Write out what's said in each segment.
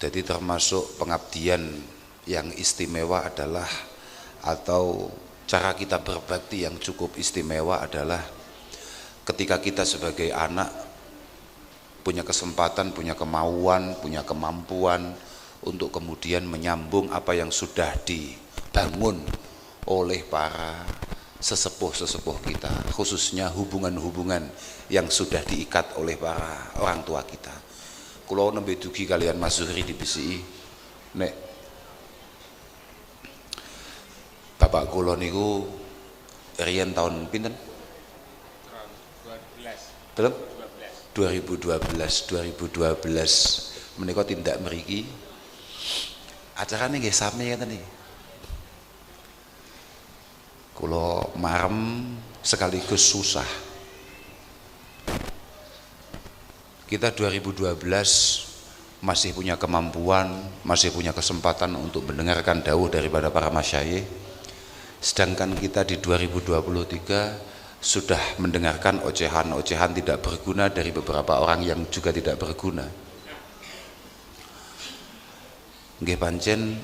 Jadi termasuk pengabdian yang istimewa adalah, atau cara kita berbakti yang cukup istimewa adalah ketika kita sebagai anak punya kesempatan, punya kemauan, punya kemampuan untuk kemudian menyambung apa yang sudah dibangun oleh para sesepuh-sesepuh kita, khususnya hubungan-hubungan yang sudah diikat oleh para orang tua kita. Kulo nembe dugi kalian Mas Zuhri di BCI, nek bapak kulo niku riyen tahun pinten? 12. 2012 menika tindak mriki acarane nggih sami ngeten iki. Kula marem sekaligus susah. Kita 2012 masih punya kemampuan, masih punya kesempatan untuk mendengarkan dawuh daripada para masyayikh. Sedangkan kita di 2023 sudah mendengarkan ocehan-ocehan tidak berguna dari beberapa orang yang juga tidak berguna. Nggih pancen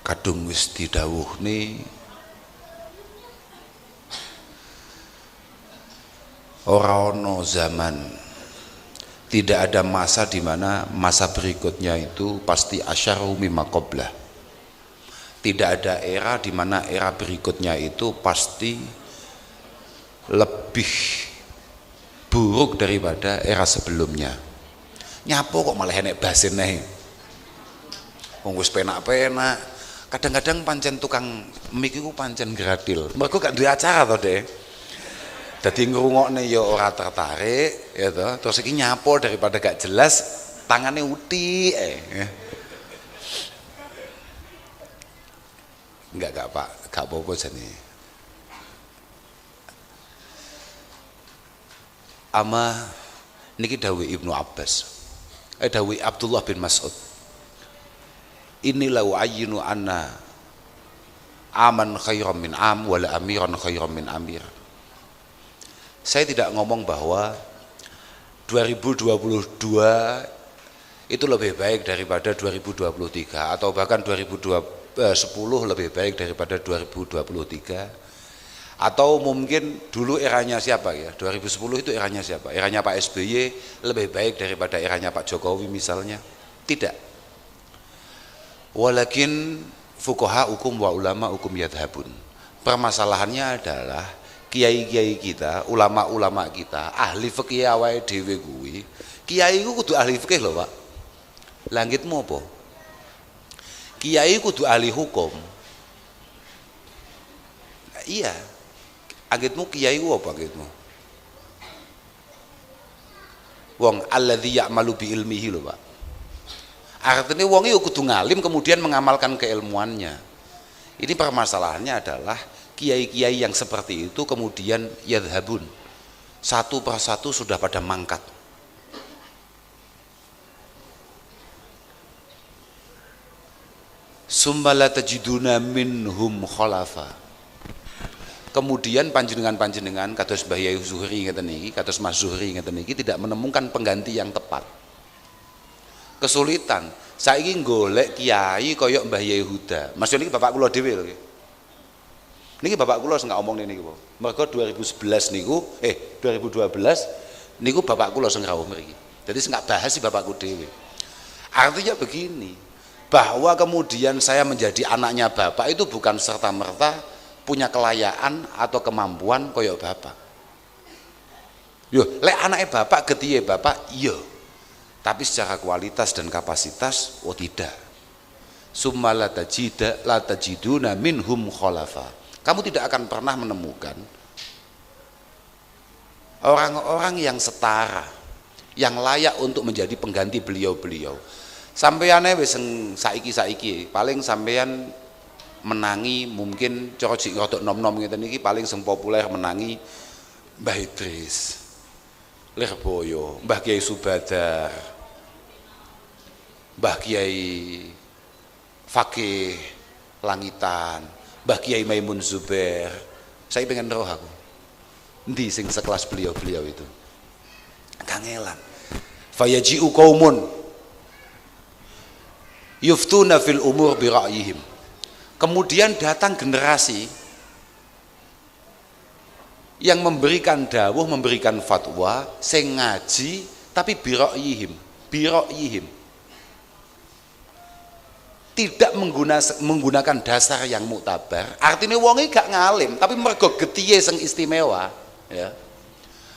kadung wis didhawuhne ora ono zaman, tidak ada masa di mana masa berikutnya itu pasti asyaru mimma qablah. Tidak ada era di mana era berikutnya itu pasti lebih buruk daripada era sebelumnya. Nyapo kok malah enek baseneh. Wong wis penak-penak. Kadang-kadang pancen tukang mik iku pancen gratil. Mergo gak duwe acara to, Dek. Dadi ngrungokne ya ora tertarik, ya toh. Terus iki nyapo daripada gak jelas, tangane utik Enggak Pak, gak apa-apa jane. Ama niki dawuh Ibnu Abbas. Dawuh Abdullah bin Mas'ud. Inilah wa'ayinu anna aman khairan min am wala amiran khairan min amir. Saya tidak ngomong bahwa 2022 itu lebih baik daripada 2023 atau bahkan 2010 lebih baik daripada 2023, atau mungkin dulu eranya siapa ya, 2010 itu eranya siapa, eranya Pak SBY lebih baik daripada eranya Pak Jokowi misalnya. Tidak. Walakin fuqaha hukum wa ulama hukum yadhabun. Permasalahannya adalah kiai-kiai kita, ulama-ulama kita, ahli fikih awake dhewe kuwi. Kiai ku kudu ahli fikih lho, Pak. Langitmu apa? Kiai kudu ahli hukum. Iya. Anggitmu kiai ku apa anggitmu? Wong alladzi ya'malu bi ilmihi lho, Pak. Artinya wong iku kudu ngalim kemudian mengamalkan keilmuannya. Ini permasalahannya adalah kiai-kiai yang seperti itu kemudian yadhabun, satu persatu sudah pada mangkat. Summa la tajiduna minhum khalafa. Kemudian panjenengan-panjenengan kados Mbah Yai Zuhri ngeten niki, kados Mas Zuhri ngeten niki tidak menemukan pengganti yang tepat. Kesulitan. Saiki golek kiai kaya Mbah Yai Huda. Mas niki bapak kula dhewe lho. Niki bapak kula sing ngomong niki kok. Mergo 2011 niku 2012 niku bapak kula sing rawuh mriki. Jadi sing gak bahas si bapakku dhewe. Artinya begini, bahwa kemudian saya menjadi anaknya bapak itu bukan serta-merta punya kelayaan atau kemampuan kaya bapak. Yo, lek anake bapak getihe bapak, iya. Tapi secara kualitas dan kapasitas, oh tidak. Summa la tajiduna minhum khalafa. Kamu tidak akan pernah menemukan orang-orang yang setara, yang layak untuk menjadi pengganti beliau-beliau. Sampeyan wis saiki paling sampeyan menangi mungkin cara jik rodok nom-nom ngeten iki paling sing populer menangi Mbah Idris, Lirboyo, Mbah Kiai Subadar, Mbah Kiai Fakih Langitan, Mbah Kiai Maimun Zubair. Saya pengen roh aku Endi sing sekelas beliau-beliau itu? Kangelan. Fayaji'u qaumun yuftuna fil umur bi ra'yihim. Kemudian datang generasi yang memberikan dawuh, memberikan fatwa, sing ngaji tapi bi ra'yihim. Tidak menggunakan dasar yang muktabar. Artinya wonge gak ngalim, tapi mergo getiye sing istimewa, ya.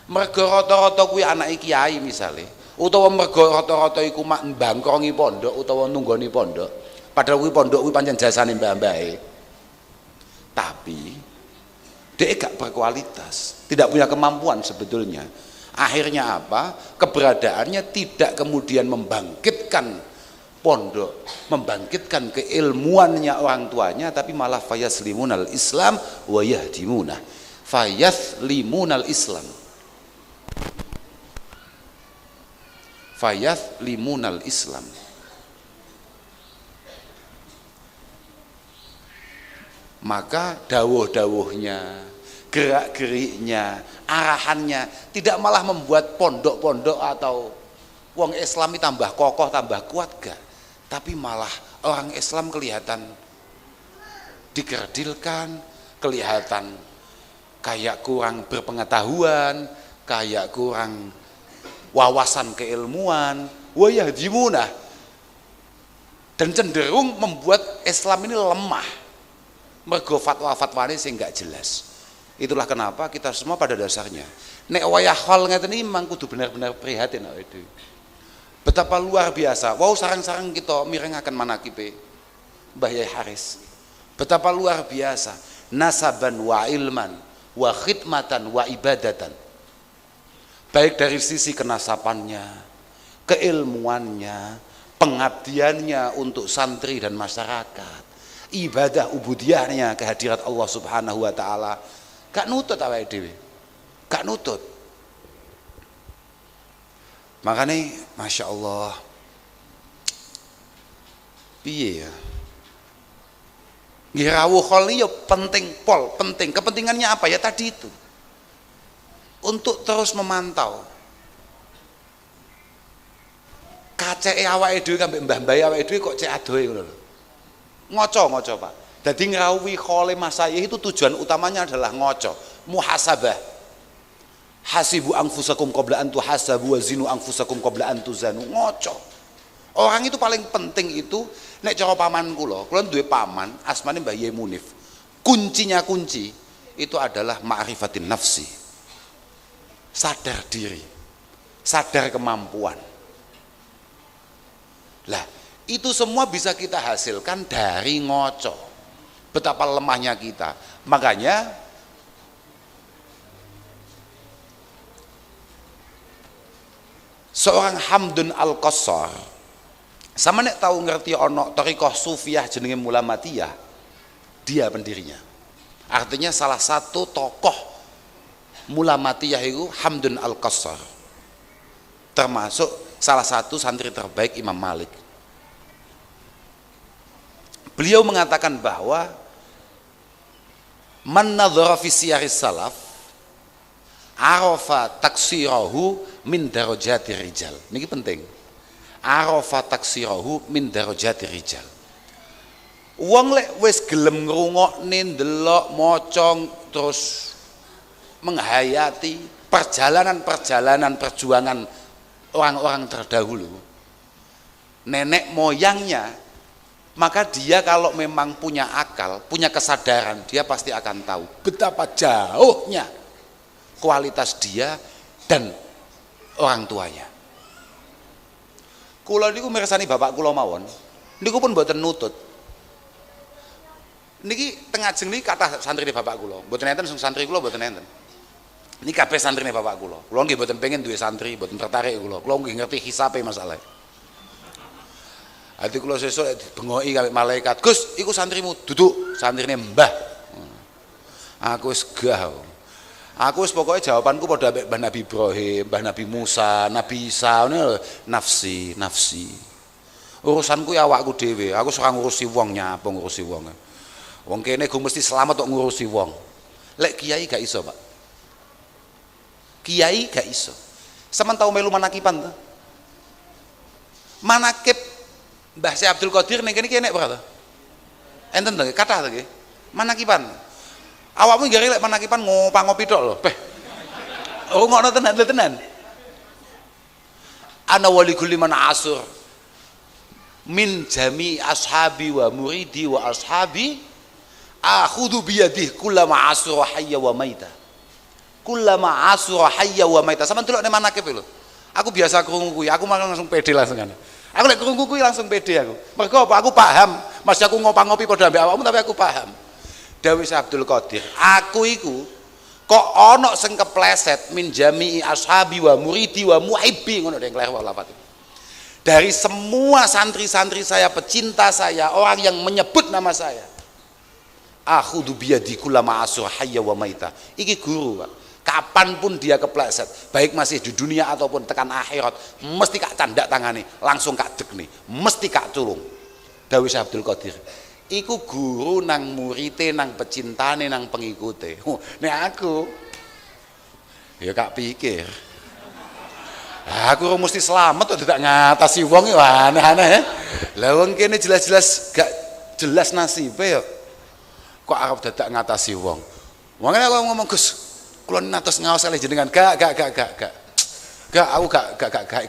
Mergo rata-rata kuwi anake kiai misale, utawa mergo rata-rata iku mak mbangkrongi pondok utawa nunggoni pondok, padahal kuwi pondok kuwi pancen jasane mbah-mbahe. Tapi dia gak berkualitas, tidak punya kemampuan sebetulnya. Akhirnya apa? Keberadaannya tidak kemudian membangkitkan pondok, membangkitkan keilmuannya orang tuanya, tapi malah fayaslimunal Islam wa yahdimunah. Fayaslimunal Islam. Fayaslimunal Islam. Maka dawuh-dawuhnya, gerak-geriknya, arahannya tidak malah membuat pondok-pondok atau wong Islami tambah kokoh, tambah kuat, gak. Tapi malah orang Islam kelihatan dikerdilkan, kelihatan kayak kurang berpengetahuan, kayak kurang wawasan keilmuan, wa yahdimunah, dan cenderung membuat Islam ini lemah. Mergo fatwa-fatwane sing gak jelas. Itulah kenapa kita semua pada dasarnya nek wayah hal ngeten iki memang kudu benar-benar prihatin awake dhewe. Betapa luar biasa. Wow, sarang-sarang kita mirengaken manakibe Mbah Yai Haris. Betapa luar biasa nasaban wa ilman wa khidmatan wa ibadatan. Baik dari sisi kenasapannya, keilmuannya, pengabdiannya untuk santri dan masyarakat, ibadah ubudiyahnya kehadirat Allah Subhanahu wa taala. Gak nutut awake dhewe. Gak nutut. Makanya Masya Allah, piye ya, rawuh khol ini ya penting, penting. Kepentingannya apa ya tadi itu, untuk terus memantau kaceke awake dhewe kambek mbah-mbah awake dhewe kok cek adohe ngono lho. Ngoco Pak. Dadi ngrawuhi khole masayih itu tujuan utamanya adalah ngoco, muhasabah. Hasibu anfusakum qabla an tuhasabu wa zinu anfusakum qabla an tuzanu. Ngoco. Orang itu paling penting itu nek cara paman kula duwe paman asmane Mbah Yai Munif. Kunci itu adalah ma'rifatin nafsi. Sadar diri. Sadar kemampuan. Lah, itu semua bisa kita hasilkan dari ngoco. Betapa lemahnya kita. Makanya seorang Hamdun Al-Qassar, sama nek tahu ngerti ono thariqah sufiyah jenenge Mulamatiyah, dia pendirinya. Artinya salah satu tokoh Mulamatiyah itu Hamdun Al-Qassar, termasuk salah satu santri terbaik Imam Malik. Beliau mengatakan bahwa man nadhara fi siyaris salaf arafa taksirahu min darajati rijal. Niki penting. Arafa taksirahu min darajati rijal. Wong lek wis gelem ngrungokne, ndelok, maca, terus menghayati perjalanan perjuangan orang-orang terdahulu, nenek moyangnya, maka dia kalau memang punya akal, punya kesadaran, dia pasti akan tahu betapa jauhnya kualitas dia dan orang tuanya. Kula niku mirsani bapak kula mawon, niku pun mboten nutut. Niki tengah ajeng niki kathah santrine bapak kula, mboten enten sing santri kula mboten enten. Niki kabeh santrine bapak kula. Kula nggih mboten pengen duwe santri, mboten tertarik kula. Kula nggih ngerti hisabe masalah. Hati kula sesuk dibengoki kali malaikat, "Gus, iku santrimu." Duduk, santrine Mbah. Aku wis gah. Aku wis pokoke jawabanku padha ambek Mbah Nabi Ibrahim, Mbah Nabi Musa, Nabi Isa, ngono nafsi. Urusanku ya awakku dhewe. Aku ora ngurusi wong, nyapa ngurusi wong. Wong kene go mesti selamat kok ngurusi wong. Lek kiai gak iso, Pak. Kiai gak iso. Sampeyan tau melu manakipan to? Manakib Mbah Syekh Abdul Qadir ning kene iki enek ora to? Enten to kathah to nggih. Manakipan. Awakmu nggih lek manakipan ngopi tok lho. Beh. Ngono tenan. Ana wali kulli man asur min jami ashabi wa muridi wa ashabi akhudhu biyadih kullama asura hayya wa maita. Kullama asura hayya wa maita. Sampeyan delok nek manakib lho. Aku biasa krungu kuwi, aku langsung pede langsung kan. Aku lek krungu kuwi langsung pede aku. Mergo apa? Aku paham. Mas aku ngopi padha ambek awakmu tapi aku paham. Dawuh Syekh Abdul Qadir, aku iku kok ana sing kepleset min jami'i ashabi wa muridi wa muhibbi ngono deng klewer lafat. Dari semua santri-santri saya, pecinta saya, orang yang menyebut nama saya. Akhudhu biyadi kullama asur hayya wa maita. Iki guru, Pak. Kapanpun dia kepleset, baik masih di dunia ataupun tekan akhirat, mesti kak candak tangane, langsung kak dekne, mesti kak tulung. Dawuh Syekh Abdul Qadir. Iku guru nang murite, nang pecintane, nang pengikute. Nek aku ya kak pikir aku mesti selamat kok tidak ngatasi wong ya aneh-aneh. Lah wong kene jelas-jelas gak jelas nasibe ya kok arep dadak ngatasi wong. Wong aku ngomong Gus, kula natos ngaos kalih jenengan. Gak, aku gak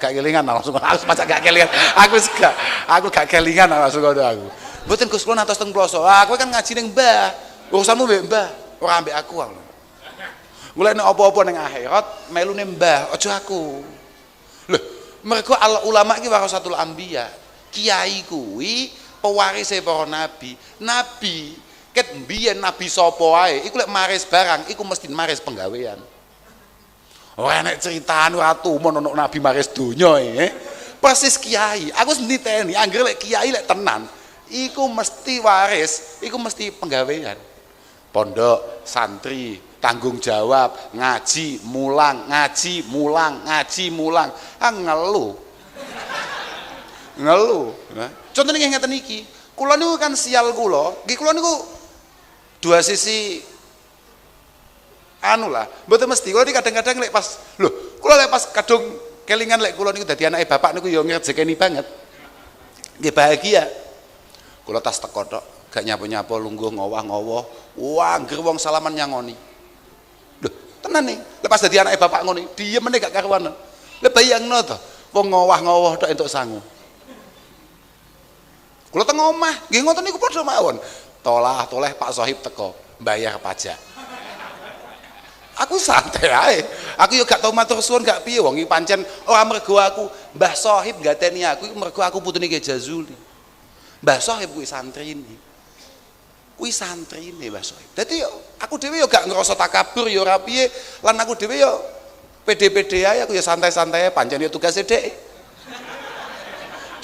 kelingan langsung. Aku macak gak kelingan. Aku gak kelingan langsung ngono aku. Mboten Gus kula natos teng ploso. Aku kan ngaji ning Mbah. Urusanmu mbek Mbah, ora ambek aku. Mulai nek apa-apa ning akhirat melune Mbah, aja aku. Lho, mereka ulama iki warasatul anbiya. Kiai kuwi pewarise para nabi. Nabi ket mbiyen nabi sapa wae, iku lek maris barang iku mesti maris penggawean. Ora nek critane ora tumun ono nabi maris donya Persis kiai. Aku niteni anggere lek kiai lek tenan, iku mesti waris, iku mesti penggawean. Pondok, santri, tanggung jawab, ngaji, mulang, ngaji, mulang, ngaji, mulang. Ngeluh. Nah, contohnya kayak ngeten iki. Kula niku kan sial kula, nggih kula niku dua sisi anu lah. Mboten mesti kula kadang-kadang lek pas lho, kula lek pas kadung kelingan lek kula niku dadi anake bapak niku ya ngrezekeni banget. Nggih bahagia. Kula tas teko tok, gak nyapo-nyapo lungguh ngowah-ngowoh. Wah, angger wong salaman nyangoni. Lho, tenan nih. Lepas dadi anake bapak ngono, diem meneh gak karuan. Lah bayangno to, wong ngowah-ngowoh tok entuk sangu. Kula teng omah, nggih ngoten niku padha mawon. Toleh Pak Sohib teko, bayar pajak. Aku santai ae. Aku yo gak tau matur suwun gak piye wong iki pancen ora mergo aku Mbah Sohib gateni aku, mergo aku putune Ki Jazuli. Mbah Sohib kuwi santrine. Kuwi santrine Mbah Sohib. Dadi aku dhewe yo gak ngerasa takabur yo ora piye, lan aku dhewe yo pede-pede ae, aku yo santai-santai pancen yo tugase dhek.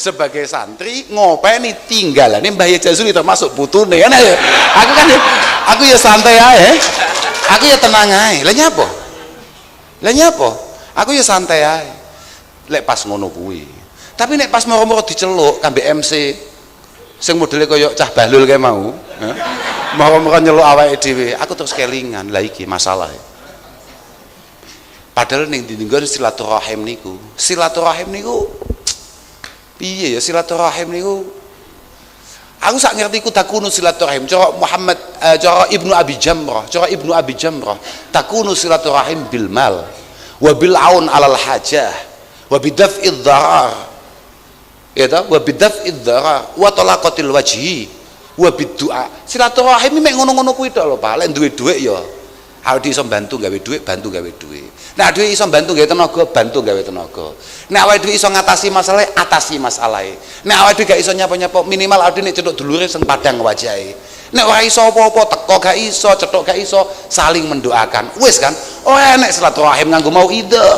Sebagai santri ngopeni tinggalane Mbah Jazuli termasuk putune kan ya. Aku ya santai ae. Aku ya tenang ae. Lah nyapa? Aku ya santai ae. Lek pas ngono kuwi. Tapi nek pas moro-moro diceluk kambe MC sing modele kaya cah balul kae mau, moro-moro nyeluk awake dhewe, aku terus kelingan. Lah iki masalah. Padahal ning dinggon silaturahim niku piye ya silaturahim niku aku sak ngerti ku takunu silaturahim cara Muhammad cara Ibnu Abi Jamrah takunu silaturahim bil mal wa bil aun alal hajah wa bidaf'id dharar ya ta wa bidaf'id dharar wa talaqatil wajhi wa biddu'a. Silaturahim mek ngono-ngono kuwi tok lho Pak. Lek duwe dhuwit ya awake iso bantu gawe dhuwit, bantu gawe dhuwit. Nek dhuwit iso bantu gawe tenaga, bantu gawe tenaga. Nek awake dhewe iso ngatasi masalah, atasi masalahe. Nek awake dhewe gak iso nyapa-nyapa, minimal awake nek cetuk dulure sing padang wajahe. Nek ora iso apa-apa, teko gak iso, cetuk gak iso, saling mendoakan. Wis kan? Oh enek silaturahim nganggo mauidhah.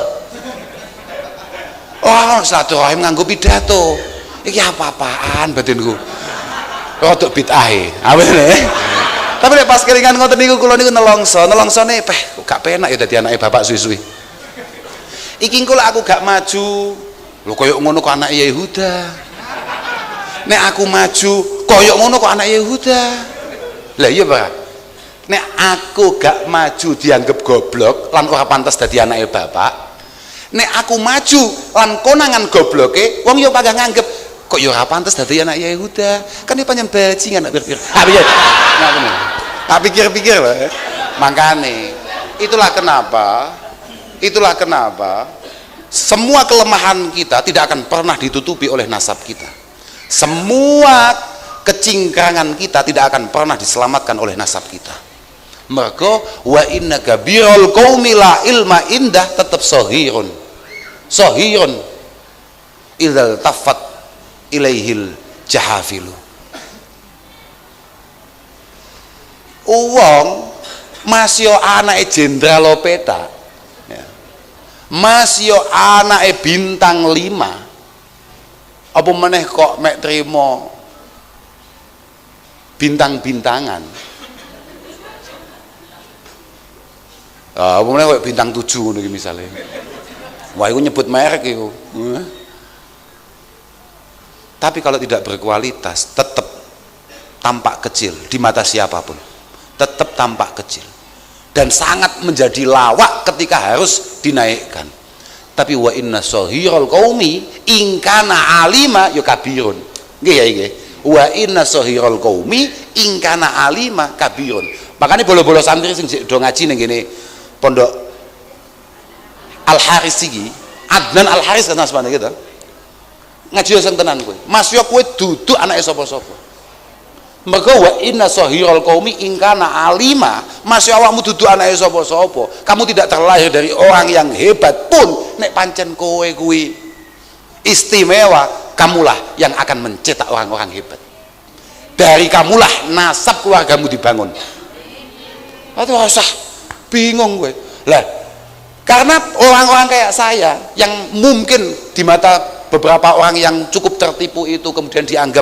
Oh silaturahim nganggo pidato. Iki apa-apaan batinku. Rodok bid'ah. Awene. Tapi nek pas kelingan ngoten niku kula niku nelongsone gak penak ya dadi anake bapak suwi-suwi. Iki engko lek aku gak maju, lho koyo ngono kok anake Yehuda. Nek aku maju, koyo ngono kok anake Yehuda. Lah iya Pak. nek aku gak maju dianggap goblok lan ora pantes dadi anake bapak, nek aku maju lan konangan gobloke wong yo pada nganggep kok yo ora pantes dadi anak Yehuda, kan dia panjang bajingan nak pikir. Ah piye? Tak pikir-pikir loh. Makane itulah kenapa semua kelemahan kita tidak akan pernah ditutupi oleh nasab kita. Semua kecingkrangan kita tidak akan pernah diselamatkan oleh nasab kita. Mergo wa innaka birul qaumi la ilma indah tetap sohirun idzal tafat ilaihil jahafilu. Uwong masih anake jenderal Lopeta ya. Masih anake bintang 5 apa meneh kok mek trimo bintang-bintangan. Apa meneh kok bintang 7 ngono iki misale. Wah, iku nyebut merek iku. Tapi kalau tidak berkualitas tetap tampak kecil di mata siapapun. Tetap tampak kecil. Dan sangat menjadi lawak ketika harus dinaikkan. Tapi wa inna sohirul qaumi in kana alima ya kabirun. Nggih ya nggih. Wa inna sohirul qaumi in kana alima kabirun. Makanya bolo-bolo santri sing do ngaji ning kene pondok Al Haris iki, Adnan Al Haris kan asmane gitu. Ngaji sing tenan kowe. Mas yo kowe duduk anake sapa-sapa. Mergo wa inna sohirul qaumi in kana alima, mas yo awakmu duduk anake sapa-sapa. Kamu tidak terlahir dari orang yang hebat pun nek pancen kowe kuwi istimewa, kamulah yang akan mencetak orang-orang hebat. Dari kamulah nasab keluargamu dibangun. Atau usah bingung gue lah, karena orang-orang kayak saya yang mungkin di mata beberapa orang yang cukup tertipu itu kemudian dianggap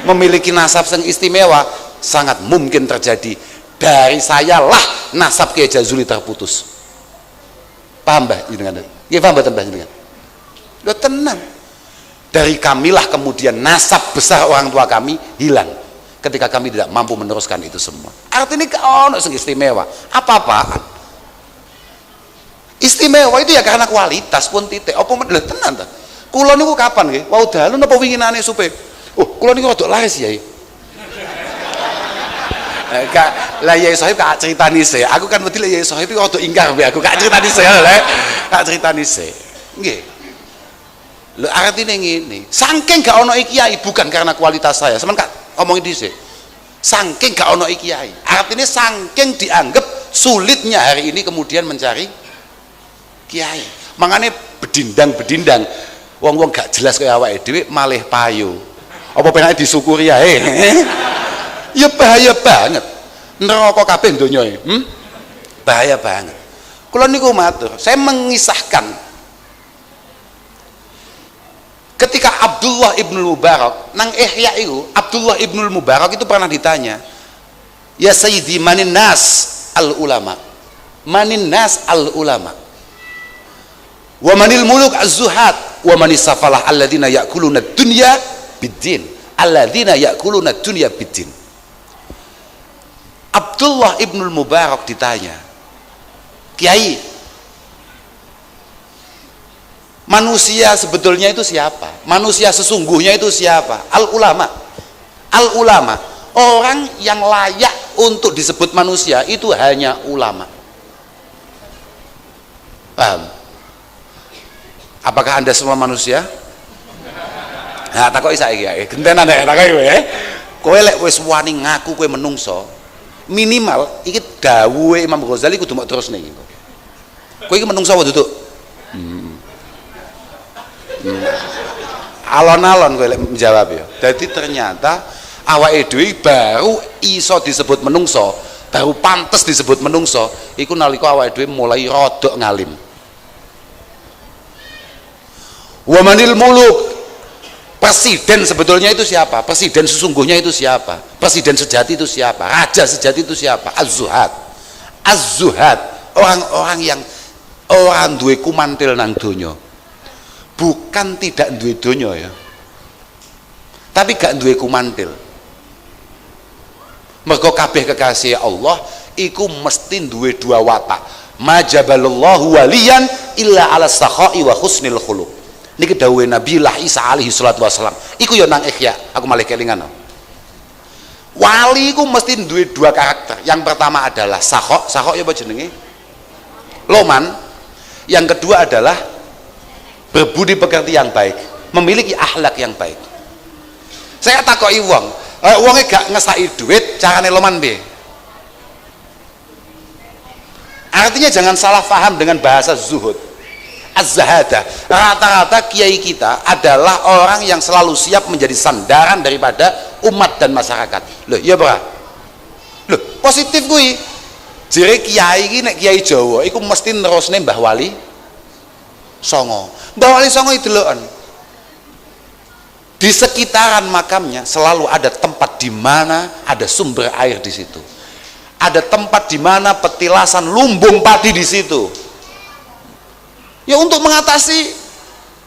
memiliki nasab yang istimewa, sangat mungkin terjadi dari saya lah nasab Kiai Jazuli terputus. Paham mbah jenengan? Nggih paham mboten mbah jenengan? Lho tenang, dari kamilah kemudian nasab besar orang tua kami hilang ketika kami tidak mampu meneruskan itu semua. Artinya ono sing istimewa. Apa-apaan istimewa itu ya karena kualitas pun titik. Apa lho tenan ta? Kula niku kapan nggih? Wau dalu napa winginane supe? Oh, kula niku rada laris ya. Kak, lah Yai Sohib kak ceritani se. Aku kan wedi Yai Sohib iki rada ingkar mbek aku. Kak ceritani se lho. Kak ceritani se. Nggih. Lho artine ngene, saking gak ono kiai bukan karena kualitas saya. Sampeyan kak omongin dhisik. Saking gak ono kiai. Artinya saking dianggap sulitnya hari ini kemudian mencari kiai. Makanya bedindang-bedindang wong-wong gak jelas kaya awake dhewe malih payu. Apa penake disyukuri ae. Ya bahaya banget. Neraka kabeh donya e. Bahaya banget. Kula niku matur, saya mengisahkan ketika Abdullah ibnul Mubarak nang Ihya itu, Abdullah ibnul Mubarak itu pernah ditanya, ya Sayyidi manin nas al ulama, manin nas al ulama, wa manil muluk az-zuhad, wa manis safalah alladzina ya'kuluna dunya biddin, alladzina ya'kuluna dunya biddin. Abdullah ibnul Mubarak ditanya, Kiai, manusia sebetulnya itu siapa? Manusia sesungguhnya itu siapa? Al-ulama. Al-ulama, orang yang layak untuk disebut manusia itu hanya ulama. Paham? Apakah Anda semua manusia? Nah, takoki saiki ya. Gentenan nek takoki kowe. Kowe lek wis wani ngaku kowe menungso, minimal iki dawuhe Imam Ghazali kudu mok terus ning. Kowe iki menungso apa duduk? Alon-alon kowe lek menjawab ya. Jadi ternyata awake dhewe baru iso disebut menungso, baru pantes disebut menungso iku nalika awake dhewe mulai rodok ngalim. Wa manil muluk, presiden sebetulnya itu siapa? Presiden sesungguhnya itu siapa? Presiden sejati itu siapa? Raja sejati itu siapa? Az-zuhad. Az-zuhad, orang-orang yang orang duwe kumantil nang donya. Bukan tidak duwe donya ya, tapi gak duwe kumantil. Mergo kabeh kekasih Allah iku mesti duwe dua watak. Majabalallahu waliyan illa ala sakhai wa husnil khuluq. Niki dawuhe Nabi Isa alaihi salatu wasalam. Iku ya nang Ihya, aku malah kelingan. Wali iku mesti duwe dua karakter. Yang pertama adalah sakhok ya apa jenenge? Loman. Yang kedua adalah berbudi pekerti yang baik, memiliki akhlak yang baik. Saya takoki wong, wonge gak ngesaki duit, carane loman piye? Artinya jangan salah paham dengan bahasa zuhud, az-zahadah. Rata-rata kiai kita adalah orang yang selalu siap menjadi sandaran daripada umat dan masyarakat. Loh, iya bra? Loh, positif kuwi. Jere kiai iki nek kiai Jawa iku mesti nerusne Mbah Wali Songo. Mbah Wali Songo itu deloken. Di sekitaran makamnya selalu ada tempat di mana ada sumber air di situ. Ada tempat di mana petilasan lumbung padi di situ. Ya untuk mengatasi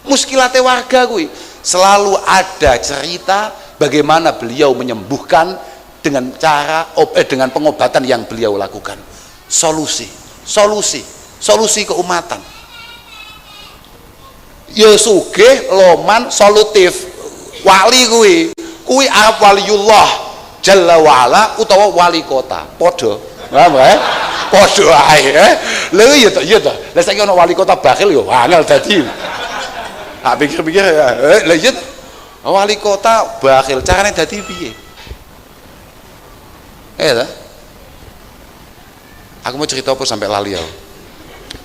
muskilate warga kuwi, selalu ada cerita bagaimana beliau menyembuhkan dengan cara dengan pengobatan yang beliau lakukan. Solusi keumatan. Ya sugih, loman, solutif. Wali kuwi arep waliullah Jalla wa'ala utawa wali kota podo, paham ya? Podo ae lha iya to lah saiki ana wali kota bakhil yo angel dadi pikir-pikir lha iya wali kota bakhil carane dadi piye ta aku mau cerita apa sampai lali aku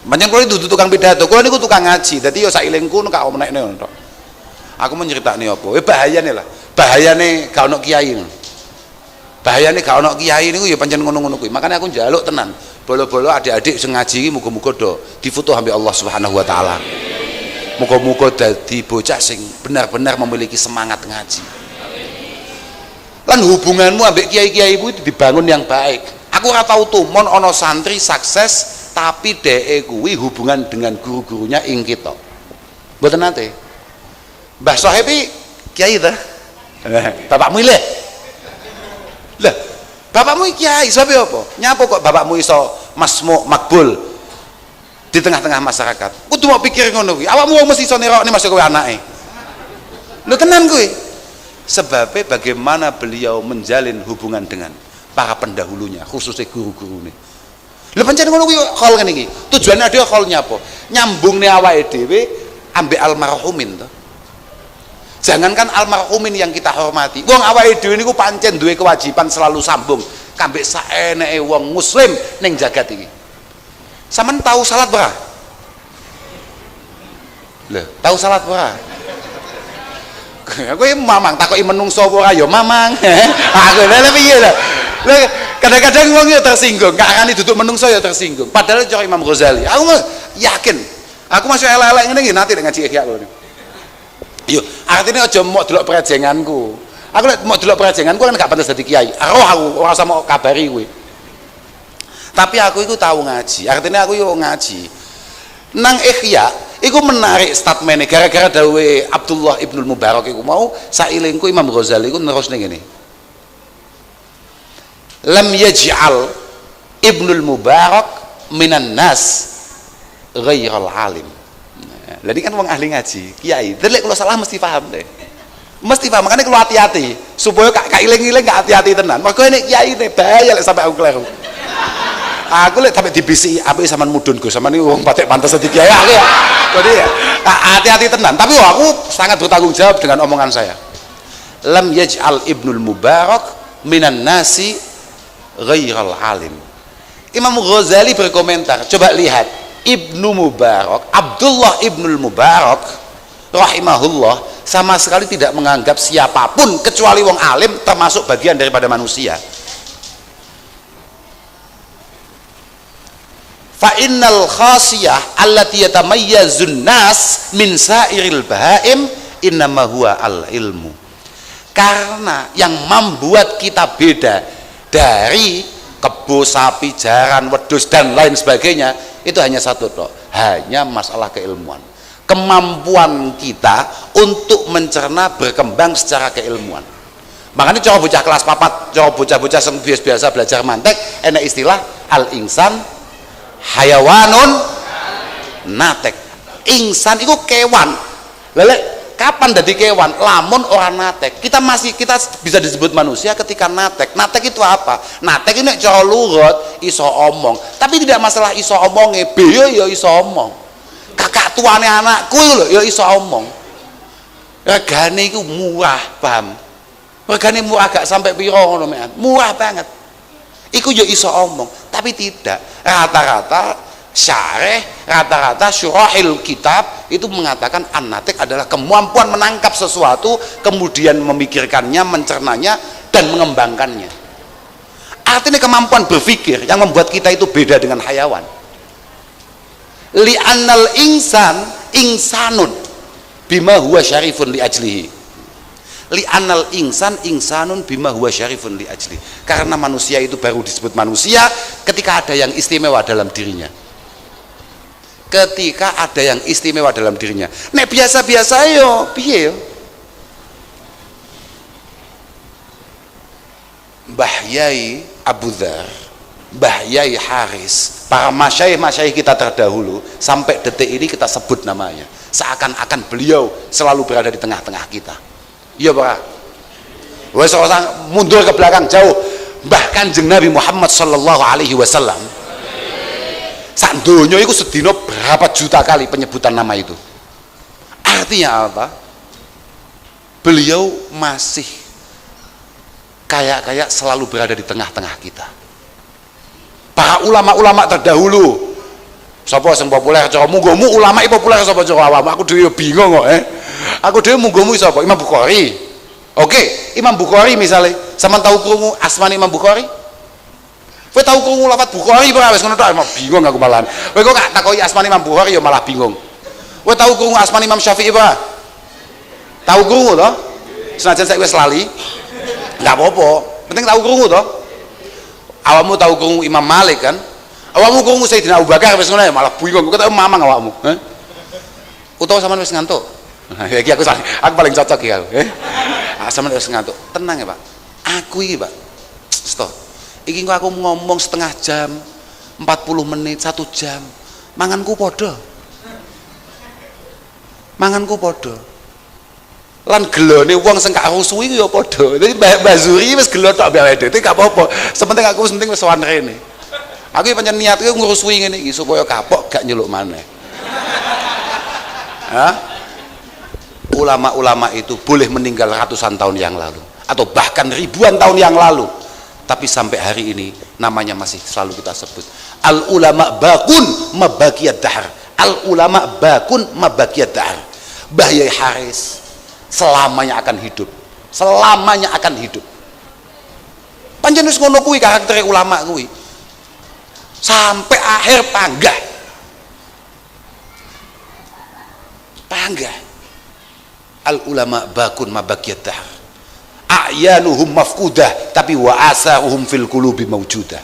pancen kula dudu tukang pidato kula niku tukang ngaji dadi yo sailingku nek omnekne tok aku mau nyeritakne apa bahayane lah bahayane gak ono kiai bahayane gak ono kiai niku ya pancen ngono-ngono kuwi. Makanya aku njaluk tenan, bolo-bolo adik-adik sing ngaji iki muga-muga do difutuh ambek Allah Subhanahu wa taala. Muga-muga dadi bocah sing benar-benar memiliki semangat ngaji. Lan hubunganmu ambek kiai-kiai iku dibangun yang baik. Aku ora tau tumon ana santri sukses tapi dhek kuwi hubungan dengan guru-gurunya ing kita. Mboten nate. Mbah Sohib kiai ta? Bapakmu ileh. Lah, bapakmu kiai, sebab apa? Nyapa kok bapakmu iso masmu makbul di tengah-tengah masyarakat? Kudu mau pikir ngono kuwi. Awakmu mesti iso nerokne masuk kowe anake. Lho tenan kuwi. Sebabnya bagaimana beliau menjalin hubungan dengan para pendahulunya, khususnya guru-gurune. Lho pancen ngono kuwi khol ngene iki. Tujuane ade khol nyapa? Nyambungne awake dhewe ambek almarhumin to. Jangankan almarhumin yang kita hormati, wong awake dhewe niku pancen duwe kewajiban selalu sambung kambek saeneke wong muslim ning jagat iki. Sampeyan tahu salat ora? Lho, tahu salat ora? Kowe mamang takoki menungso apa ora ya mamang. Aku lha piye lho. Kadang-kadang wong ya tersinggung, gak arani duduk menungso ya tersinggung. Padahal cara Imam Ghazali, aku yakin, aku masih elek-elek ngene iki nanti nek ngaji Ihya lho. Yo, artinya aja mau delok prejenganku. Aku lek mau delok prejenganku kan gak pantes dadi kiai. Roh aku ora usah mau kabari kowe. Tapi aku iku tahu ngaji. Artinya aku yo ngaji. Nang Ihya iku menarik statementnya gara-gara dawuhe Abdullah Ibnul Mubarak iku mau sailingku Imam Ghazali iku nerusne ngene. Lam yaj'al Ibnul Mubarak minan nas ghairal alim. Lah ini kan wong ahli ngaji, kiai. Terus kalau salah mesti paham deh. Mesti paham, makanya kalau hati-hati supaya gak iling-iling gak hati-hati tenan. Makanya ini kiai ini bahaya lek sampai aku keliru. Aku lek sampai dibisi apik sampean mudun Gus, sampean iki wong patek pantes dadi kiai aku ya. Jadi ya hati-hati tenan. Tapi aku sangat bertanggung jawab dengan omongan saya. Lam yaj'al Ibnul Mubarak minan nasi ghairal alim. Imam Ghazali berkomentar, coba lihat Ibnu Mubarak, Abdullah Ibnul Mubarak rahimahullah sama sekali tidak menganggap siapapun kecuali wong alim termasuk bagian daripada manusia. Fa innal khasiyah allati yatamayyazun nas min sairil bahaim innama huwa al ilmu. Karena yang membuat kita beda dari kebo, sapi, jaran, wedhus dan lain sebagainya itu hanya satu toh, hanya masalah keilmuan, kemampuan kita untuk mencerna berkembang secara keilmuan. Makanya cara bocah kelas papat, cara bocah-bocah yang biasa belajar mantek, enak istilah al insan hayawanun natek. Insan itu kewan. Lele kapan dadi kewan? Lamun orang natek. Kita bisa disebut manusia ketika natek. Natek itu apa? Natek ini cara lurut iso omong. Tapi tidak masalah iso omongnya, beyo ya iso omong. Kakak tuane anakku lho ya iso omong. Regane iku murah, paham? Regane murah gak sampai piro ngono men. Murah banget. Iku ya iso omong, tapi tidak. Rata-rata syarih, rata-rata syurahil kitab itu mengatakan an-natik adalah kemampuan menangkap sesuatu, kemudian memikirkannya, mencernanya dan mengembangkannya. Artinya kemampuan berpikir yang membuat kita itu beda dengan hayawan. Li'annal insanun bima huwa syarifun li ajlihi. Li'annal insanun bima huwa syarifun li ajli. Karena manusia itu baru disebut manusia ketika ada yang istimewa dalam dirinya. Ketika ada yang istimewa dalam dirinya. Nek biasa-biasa yo piye yo? Mbah Yai Abu Dzar, Mbah Yai Haris, para masyaikh kita terdahulu sampai detik ini kita sebut namanya. Seakan-akan beliau selalu berada di tengah-tengah kita. Iya Pak. Wes orang mundur ke belakang jauh. Bahkan Kanjeng Nabi Muhammad sallallahu alaihi wasallam sak donya iku sedina berapa juta kali penyebutan nama itu. Artinya apa? Beliau masih kayak selalu berada di tengah-tengah kita. Para ulama-ulama terdahulu, sapa sing populer cara munggomu ulama iki populer sapa cara awam? Aku dhewe bingung kok, Aku dhewe munggomu sapa? Imam Bukhari. Oke, Imam Bukhari misalnya, sampean tahu krungu asmane Imam Bukhari? Kowe tahu krungu lafaz Bukhari ora wis ngono tok, bingung aku malahan. Kowe kok gak takoki asmane Imam Bukhari ya malah bingung. Kowe tahu krungu asmane Imam Syafi'i ora? Tahu krungu to? Senajan saiki wis lali. Enggak apa-apa, penting tahu krungu to. Awakmu tahu krungu Imam Malik kan? Awakmu krungu Sayyidina Abu Bakar wis ngono ya malah bingung. Kok tak mamang awakmu, Utawa sampean wis ngantuk? Iki aku paling cocok iki aku, sampean wis ngantuk. Tenang ya, Pak. Aku iki, Pak. Stop. Iki kok aku ngomong setengah jam, 40 menit, 1 jam. Manganku padha. Manganku padha. Lan gelone wong sing gak rusuhi ya padha. Dadi Mbah Zuri wis gelo tok mbek awake dhewe, gak apa-apa. Sepenting aku penting wis sowan rene. Aku pancen niatku ngrusuhi ngene iki supaya kapok gak nyeluk maneh. Ulama-ulama itu boleh meninggal ratusan tahun yang lalu atau bahkan ribuan tahun yang lalu, tapi sampai hari ini namanya masih selalu kita sebut al ulama bakun mabaqiyad dahr. Al ulama bakun mabaqiyad dahr. Mbah Yai Haris selamanya akan hidup, selamanya akan hidup. Pancen wis ngono kuwi karakter ulama kuwi sampai akhir panggah. Al ulama bakun mabaqiyad dahr. A'yanuhum mafkudah tapi wa asaruhum fil qulubi mawjudah.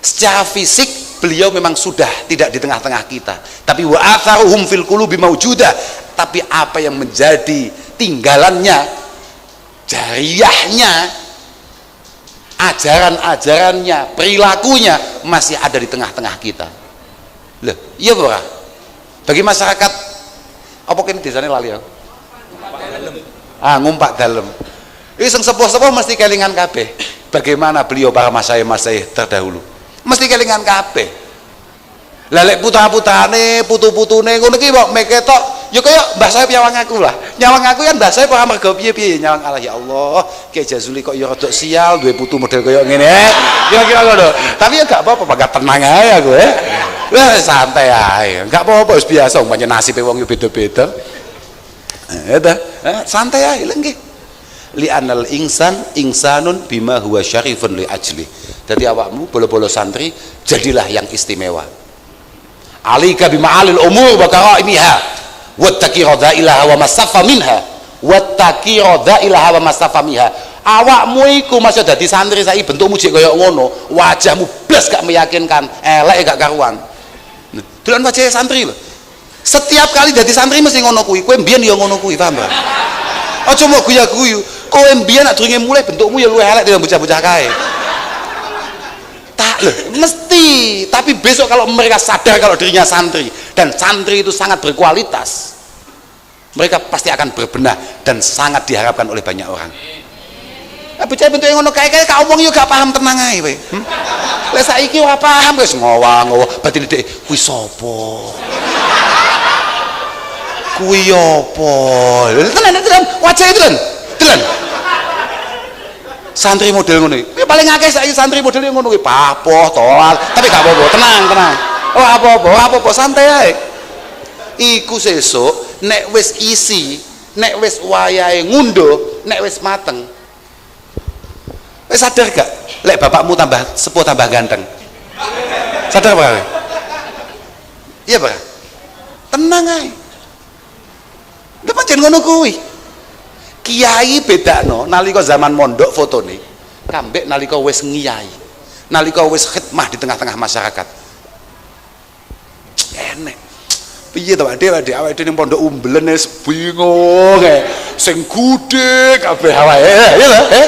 Secara fisik beliau memang sudah tidak di tengah-tengah kita, tapi wa asaruhum fil qulubi mawjudah, tapi apa yang menjadi tinggalannya, jariyahnya, ajaran-ajarannya, perilakunya masih ada di tengah-tengah kita. Loh, iya ora? Bagi masyarakat apa kene desane lali ya? Ngumpak dalem. Iki sing sepuh-sepuh mesti kelingan kabeh. Bagaimana beliau para masyayikh terdahulu. Mesti kelingan kabeh. Lah lek putra-putrane, putu-putune ngono iki kok meketok ya kaya Mbah Saib nyawang aku lah. Nyawang aku kan Mbah Saib ora mergo piye-piye nyawang Allah ya Allah, Ki Jazuli kok ya rada sial duwe putu model kaya ngene. Kira-kira ngono. Tapi ya gak apa-apa, gak tenang ae aku Wah santai ae. Gak apa-apa wis biasa pancen nasibe wong yo beda-beda. Santai ae lho nggih. Li'anal insanun bima huwa syarifun li ajli. Jadi awakmu bolo-bolo santri jadilah yang istimewa. Alika bima'alil umur wa karaimiha wattaqi radailaha wa masaffa minha wattaqi radailaha wa masaffa minha. Awakmu iku masih dadi santri saiki bentukmu jek kaya ngono, wajahmu blas gak meyakinkan, elek gak karuan. Dolan wajah santri lho. Setiap kali dadi santri mesti ngono kuwi. Kowe mbiyen ya ngono kuwi, paham, Pak? Aja mok guyu-guyu. Kowe mbiyen nak durunge mulai bentukmu ya luwih elek timbang bocah-bocah kae. Tak loh, mesti. Tapi besok kalau mereka sadar kalau dirinya santri dan santri itu sangat berkualitas, mereka pasti akan berbenah dan sangat diharapkan oleh banyak orang. Bocah bentuk yang ngono kae-kae kak omong yo gak paham tenang ae kowe. Lek saiki ora paham wis ngowah-ngowah batin dhek kuwi sapa? Kuwi apa? Tenan wajah itu tenan. Santri model ngono iki. Paling akeh saiki santri model ngono kuwi papoh tolak, tapi gak apa-apa, tenang. Oh apa-apa, santai ae. Iku sesuk nek wis isi, nek wis wayahe ngunduh, nek wis mateng. Wis sadar gak? Lek bapakmu tambah sepuh tambah ganteng. Sadar apa? Iya, Pak. Tenang ae. Lha pancen ngono kuwi. Kiai bedakno nalika zaman mondok fotone kambek nalika wis ngiyai, nalika wis khidmah di tengah-tengah masyarakat. Enek piye to Pak Dek awake dhewe ning pondok umbelen wis bingung sing gudhe kabeh awake ya lho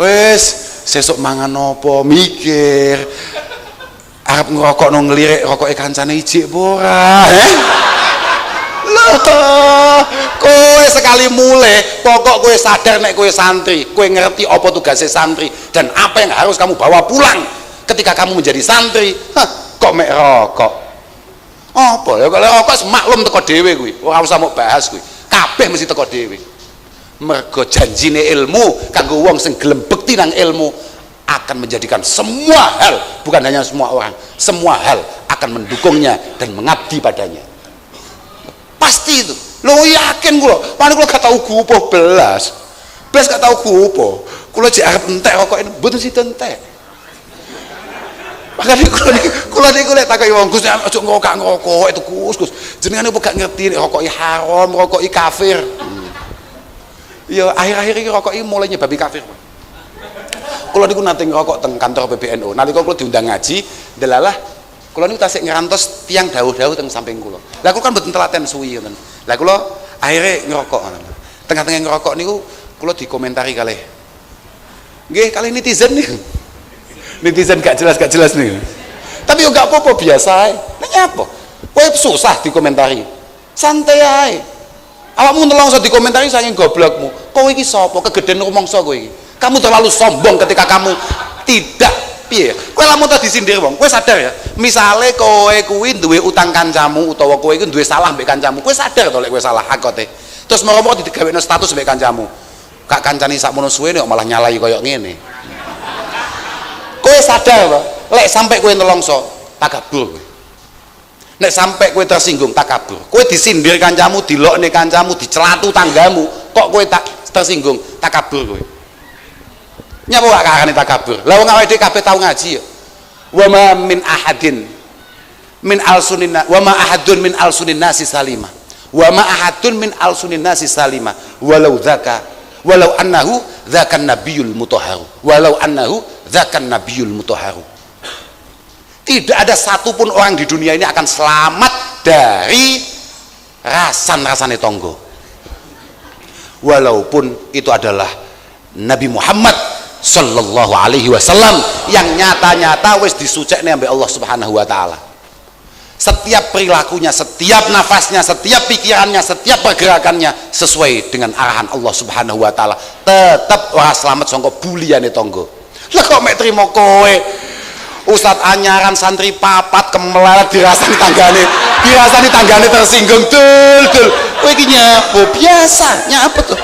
wis sesuk mangan apa mikir arep ngerokok nang ngelirik rokoke kancane ijik apa ora loh kowe sekali mulai pokok kowe sadar nek kowe santri, kowe ngerti apa tugasnya santri dan apa yang harus kamu bawa pulang ketika kamu menjadi santri. Kok mek rokok apa ya kalau rokok maklum teko dhewe kuwi ora usah mau bahas kuwi kabeh mesti teko dhewe mergo janjine ilmu kanggo wong sing gelem bekti nang ilmu akan menjadikan semua hal, bukan hanya semua orang, semua hal akan mendukungnya dan mengabdi padanya. Pasti itu lo yakin kula paling kula gak tau gupoh belas gak tau gupoh kula jek arep entek rokok ini mboten sida entek makanya kula niku lek takoki wong Gus aja ngerokok itu Gus jenengan apa gak ngerti nek rokok haram rokok kafir ya akhir-akhir iki rokok mulai nyebabi kafir kula niku nate ngerokok teng kantor PBNU nalika kula diundang ngaji delalah kula niku tasik ngerantos tiang dawuh-dawuh teng samping kula. Lah kula kan mboten telaten suwi ngoten. Lah kula akhire ngerokok ngoten. Tengah-tengah ngerokok niku kula dikomentari kalih. Nggih, kalih netizen niku. Netizen gak jelas niku. Tapi yo gak apa-apa biasa ae. Nek apa? Kowe susah dikomentari. Santai ae. Awakmu nelongso dikomentari saking goblokmu. Kowe iki sapa? Kegeden rumangsa kowe iki. Kamu terlalu sombong ketika kamu tidak piye kowe lamun tak disindir wong kowe sadar ya misale kowe kuwi duwe utang kancamu utawa kowe iku duwe salah mbek kancamu kowe sadar to lek kowe salah hakote terus moro-moro digawekno status mbek kancamu gak kancani sakmono suwene kok malah nyalai koyo ngene kowe sadar to lek sampai kowe nelongso takabur kowe nek sampai kowe tersinggung takabur kowe disindir kancamu dilokne kancamu dicelatu tanggamu kok kowe tak tersinggung takabur kowe nyapa gak karane takabur. Lah wong awake dhewe kabeh tau ngaji ya. Wa ma min ahadin min alsuninna wa ma ahadun min alsunin nasi salima. Wa ma ahadun min alsunin nasi salima walau annahu dzakan nabiyul mutahharu. Walau annahu dzakan nabiyul mutahharu. Tidak ada satupun orang di dunia ini akan selamat dari rasan-rasane tonggo. Walaupun itu adalah Nabi Muhammad sallallahu alaihi wasallam yang nyata-nyata wis disucekne ambek Allah Subhanahu wa taala. Setiap perilakunya, setiap nafasnya, setiap pikirannya, setiap pergerakannya sesuai dengan arahan Allah Subhanahu wa taala. Tetap ora selamat sangka buliane tangga. Lah kok mek trimo kowe Ustadz anyaran santri papat kemelarat dirasani tanggane tersinggung dul kowe iki nyapo biasa nyapo tuh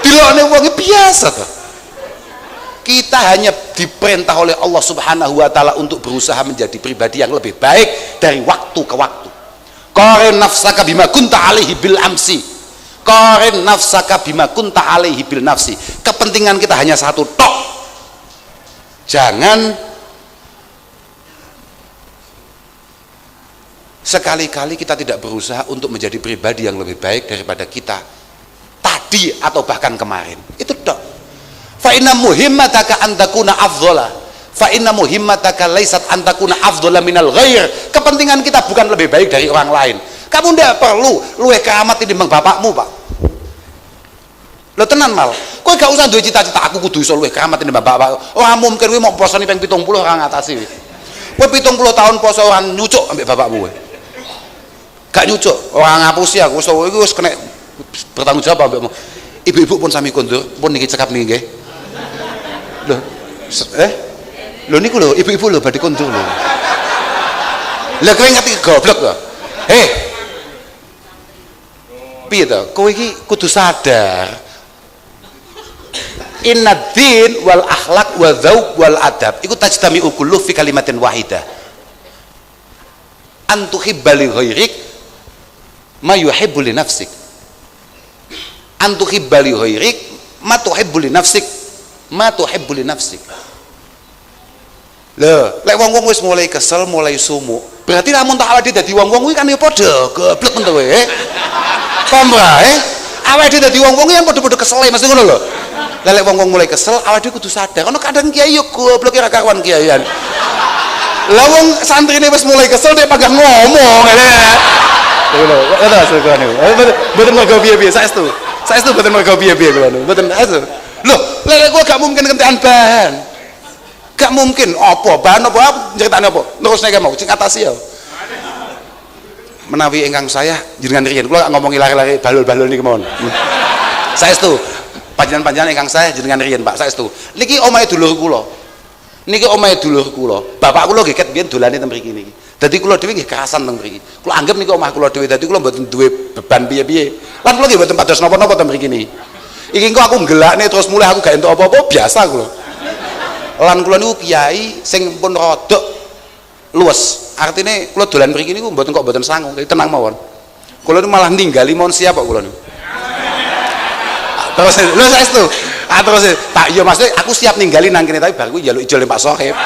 dilokne wong biasa tuh. Kita hanya diperintah oleh Allah Subhanahu wa taala untuk berusaha menjadi pribadi yang lebih baik dari waktu ke waktu. Qarin nafsaka bima kunta alaihi bil amsi. Qarin nafsaka bima kunta alaihi bil nafsi. Kepentingan kita hanya satu tok. Jangan sekali-kali kita tidak berusaha untuk menjadi pribadi yang lebih baik daripada kita tadi atau bahkan kemarin. Itu tok. Fa inna muhimmataka an takuna afdhala. Fa inna muhimmataka laysat an takuna afdhala minal ghair. Kepentingan kita bukan lebih baik dari orang lain. Kamu ndak perlu luwih keramat timbang bapakmu, Pak. Lo tenan mal. Kowe gak usah duwe cita-cita aku kudu iso luwih keramat ini bapak. Ora mungkin kowe mau posone ping 70 ora ngatasi kowe. Kowe 70 tahun poso ora nyucuk ambek bapakmu kowe. Gak nyucuk, ora ngapusi aku wis kena bertanggung jawab ambekmu. Ibu-ibu pun sami kondur, pun niki cekap niki nggih. Lho. Lho niku lho, ibu-ibu lho badhe kondur lho. Lah kowe ngerti goblok kok. Piye to? Kowe iki kudu sadar. Inna din wal akhlak wal dzauq wal adab iku tajtami'u kullu fi kalimatin wahidah. Antuhibba li ghairik ma yuhibbu li nafsik. Antuhibba li ghairik ma tuhibbu li nafsik. Ma tuhibbu li nafsik. Lho, lek wong-wong wis mulai kesel, mulai sumuk, berarti lamun tak awake dadi wong-wong kuwi kan ya padha goblok men to kowe. Pamrah awake dadi wong-wong yang padha-padha kesel mesti ngono lho. Lah lek wong-wong mulai kesel, awake kudu sadar ana kadang kiai yo goblok ora karuan kiaian. Lah wong santrine wis mulai kesel dia pagah ngomong ngene. Lho, ngono asline. Mboten mergo piye-piye, saestu. Saestu mboten mergo piye-piye kula niku. Mboten asu. Lho, lek gua gak mungkin kentekan bahan. Gak mungkin apa bahan apa ceritane apa? Terus nek mau sing atasi ya. Menawi ingkang saya jenengan riyen kula ngomongi lari-lari balul-balul niki mawon. Saestu. Panjenengan ingkang saya jenengan riyen Pak saestu. Niki omahe dulur kula. Niki omahe dulur kula. Bapak kula nggih ket biyen dolane teng mriki niki. Dadi kula dhewe nggih kerasan teng mriki. Kula anggap niki omah kula dhewe dadi kula mboten duwe beban piye-piye. Lan kula nggih mboten pados napa-napa teng mriki niki. Iki engko aku nggelakne terus mulai aku gak entuk apa-apa biasa kula. Lan kula niku kiai sing pun rodok luwes. Artine kula dolan mriki niku mboten kok mboten sangu, tenang mawon. Kula niku malah ninggali mon siap kok kula niku. Terus lho saestu. Terus tak iya Mas aku siap ninggali nang kene tapi bar kuwi njaluk ijol Pak Sohib.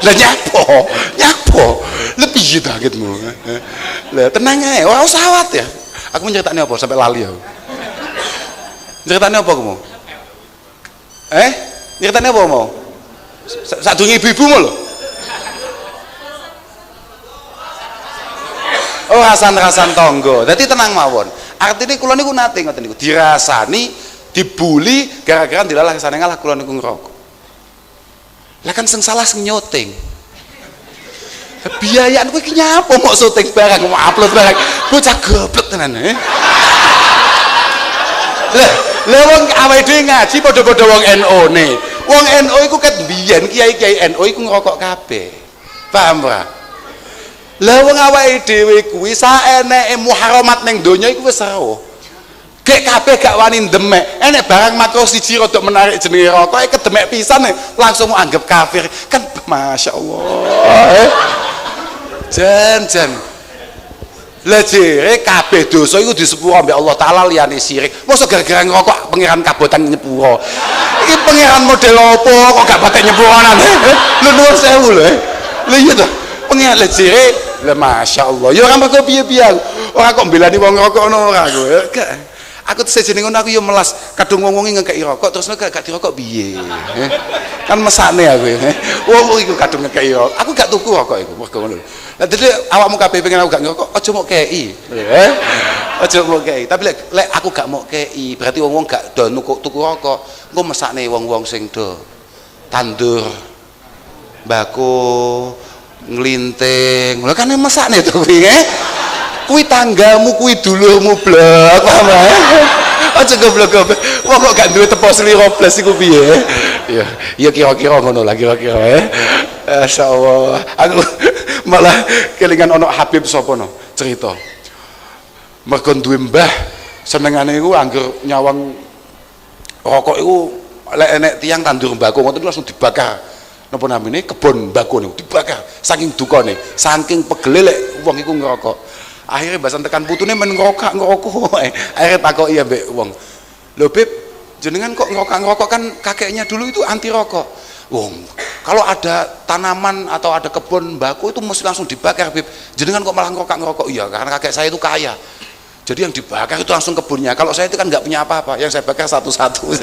Lah nyapo. Lebih piye targetmu? Lah tenang ae, ora usah awat ya. Aku nyeritakne apa sampai lali aku. Nyeritakne apa kamu? Nyeritakne apa mau? Sadurunge ibu-ibumu lho. Oh rasan-rasan tonggo. Dadi tenang mawon. Artinya kula niku nate ngoten niku dirasani, dibuli gara-gara dilalah kesane ngalah kula niku ngerokok. Lah kan sing salah sing nyoting. Biayaan kowe iki nyapa mok syuting barang mau upload barang. Bocah goblok tenan Lah wong awake dhewe ngaji padha-padha wong NU ne. Wong NU iku ket biyen kiai-kiai NU iku ngerokok kabeh. Paham ora? Lah wong awake dhewe kuwi saeneke muharamat ning donya iku wis seru. Gek kabeh gak wani ndemek. Enek barang makruh siji rada menarik jenenge rokok kedemek pisan langsung anggap kafir. Kan masyaallah. Jan. Lah jere kabeh dosa iku disepuro ambek Allah taala liyane syirik. Mosok gara-gara ngerokok pangeran kabotan nyepuro. Iki pangeran model opo kok gak patek nyepuronan? Lho nuwun sewu lho. Lha iya to. Pangeran lah jere lah masyaallah. Ya ora mergo piye-piye. Ora kok mbelani wong ngerokok ngono ora aku. Gak. Aku sejene ngono aku ya melas kadung wong-wong ngekeki rokok terus nek gak dirokok piye. Kan mesakne aku. Wong iku kadung ngekeki rokok. Aku gak tuku rokok iku mergo ngono. Lah dadi awakmu kabeh pengen aku gak ngerokok, aja mok kei. Aja mok kei. Tapi lek aku gak mok kei, berarti wong-wong gak do tuku rokok. Engko mesakne wong-wong sing do tandur mbako nglinting. Lha kan mesakne to kuwi, kuwi tanggamu, kuwi dulurmu blok, paham ya? Aja goblok-goblok. Wong kok gak duwe tepos liro blas iku piye? Ya kira-kira ngono lah kira-kira Masyaallah. Aku malah kelingan ono Habib sapa no cerita. Mergo duwe mbah senengane iku angger nyawang rokok iku lek enek tiyang tandur mbako ngoten langsung dibakar. Napa namine kebon mbako niku dibakar saking dukane, saking pegele lek wong iku ngerokok. Akhirnya bahasan tekan putune men ngerokok. Akhirnya takoki ambek wong. Lho Bib, jenengan kok ngerokok kan kakeknya dulu itu anti rokok. Wong, kalau ada tanaman atau ada kebun mbako itu mesti langsung dibakar Bib. Jenengan kok malah ngerokok? Iya, karena kakek saya itu kaya. Jadi yang dibakar itu langsung kebunnya. Kalau saya itu kan nggak punya apa-apa, yang saya bakar satu-satu.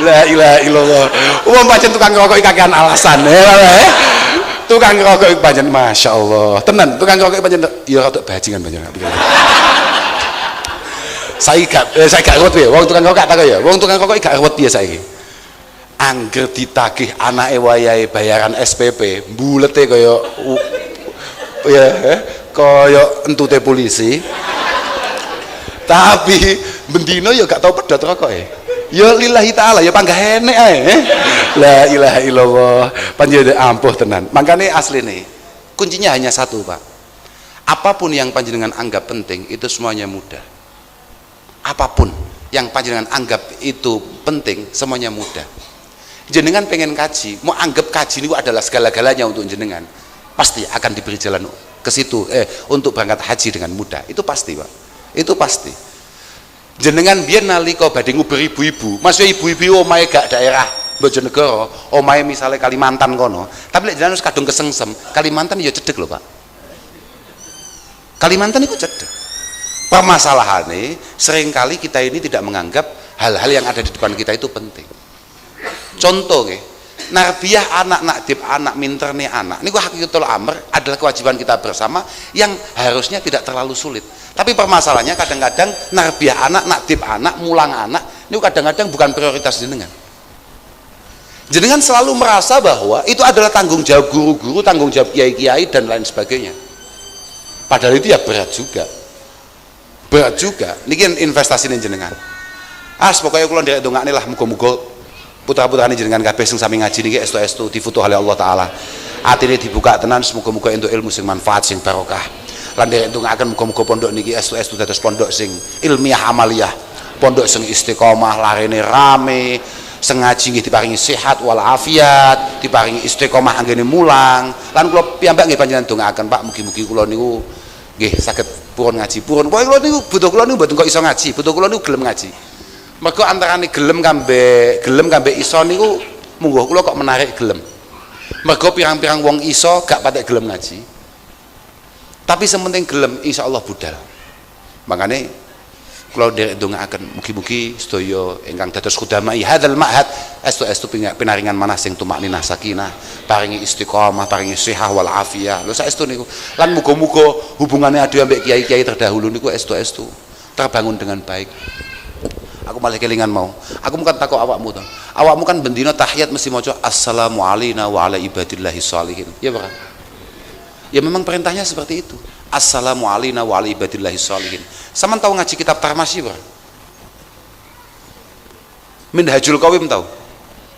La ilaha illallah. Wong pancen tukang ngerokok kakean alasan. Tukang ngerokok itu pancen masyaallah. Tenan, tukang ngerokok pancen ya rada bajingan pancen. Saya gak ruwet piye? Wong tukang rokok tak ya. Wong tukang rokok gak ruwet piye saiki? Angger ditagih anake wayahe bayaran SPP, mbulete kaya ya kaya entute polisi. Tapi bendino ya gak tau pedhot rokok ya lillahi ta'ala ya panggah enek ae. La ilaha illallah. Panjenengan ampuh tenan. Makane asline kuncinya hanya satu, Pak. Apapun yang panjenengan anggap penting itu semuanya mudah. Apapun yang panjenengan anggap itu penting semuanya mudah. Jenengan pengen kaji, mau anggap kaji ini adalah segala-galanya untuk jenengan, pasti akan diberi jalan ke situ untuk berangkat haji dengan mudah. Itu pasti, Pak. Itu pasti. Jenengan biar nalika badhe nguber ibu-ibu, maksudnya ibu-ibu omahe gak daerah Bojonegoro, omahe misalnya Kalimantan kono, tapi lek jenengan wis kadung kesengsem, Kalimantan ya cedek lho, Pak. Kalimantan itu cedek. Permasalahannya seringkali kita ini tidak menganggap hal-hal yang ada di depan kita itu penting. Contoh narbiyah anak, nakdib anak, minterne anak, ini hakikatul amr adalah kewajiban kita bersama yang harusnya tidak terlalu sulit. Tapi permasalahannya kadang-kadang narbiyah anak, nakdib anak, mulang anak, ini kadang-kadang bukan prioritas jenengan. Jenengan selalu merasa bahwa itu adalah tanggung jawab guru-guru, tanggung jawab kiai-kiai dan lain sebagainya. Padahal itu ya berat juga. Berat juga. Niki investasi ning jenengan. Pokoknya kula nderek ndongakne lah muga-muga putra-putrane jenengan kabeh sing sami ngaji niki estu-estu difutuh oleh Allah taala. Atine dibuka tenan, semoga-moga entuk ilmu sing manfaat sing barokah. Lan nderek ndongakaken muga-muga pondok niki estu-estu dados pondok sing ilmiah amaliyah, pondok sing istiqomah, larene rame, sing ngaji nggih diparingi sehat wal afiat, diparingi istiqomah anggene mulang. Lan kula piyambak nggih panjenengan ndongakaken Pak, mugi-mugi kula niku nggih saged purun ngaji. Purun pokoke kula niku butuh kula niku mboten kok iso ngaji, butuh kula niku gelem ngaji. Mergo antarane gelem kambe iso niku munggo kula kok menarik gelem. Mergo pirang-pirang wong iso gak patek gelem ngaji. Tapi sementing gelem insyaallah budal. Makane kula nderek ndongaaken mugi-mugi sedaya ingkang dados khudamai hadzal ma'had estu-estu pinaringan manah sing tumakninah sakinah, paringi istiqomah, paringi sihah wal afiyah. Lho saestu niku. Lan muga-muga hubungannya adu ambek kiai-kiai terdahulu niku estu-estu terbangun dengan baik. Aku malah kelingan mau. Aku bukan takut awakmu to. Awakmu kan bendina tahiyat mesti maca assalamu alaikum wa ala ibadillahi sholihin. Ya bukan? Ya memang perintahnya seperti itu. Assalamu alaikum wa ala ibadillahi sholihin. Sama tahu ngaji kitab Tarmasyi, Bro? Minhajul Qawim tahu?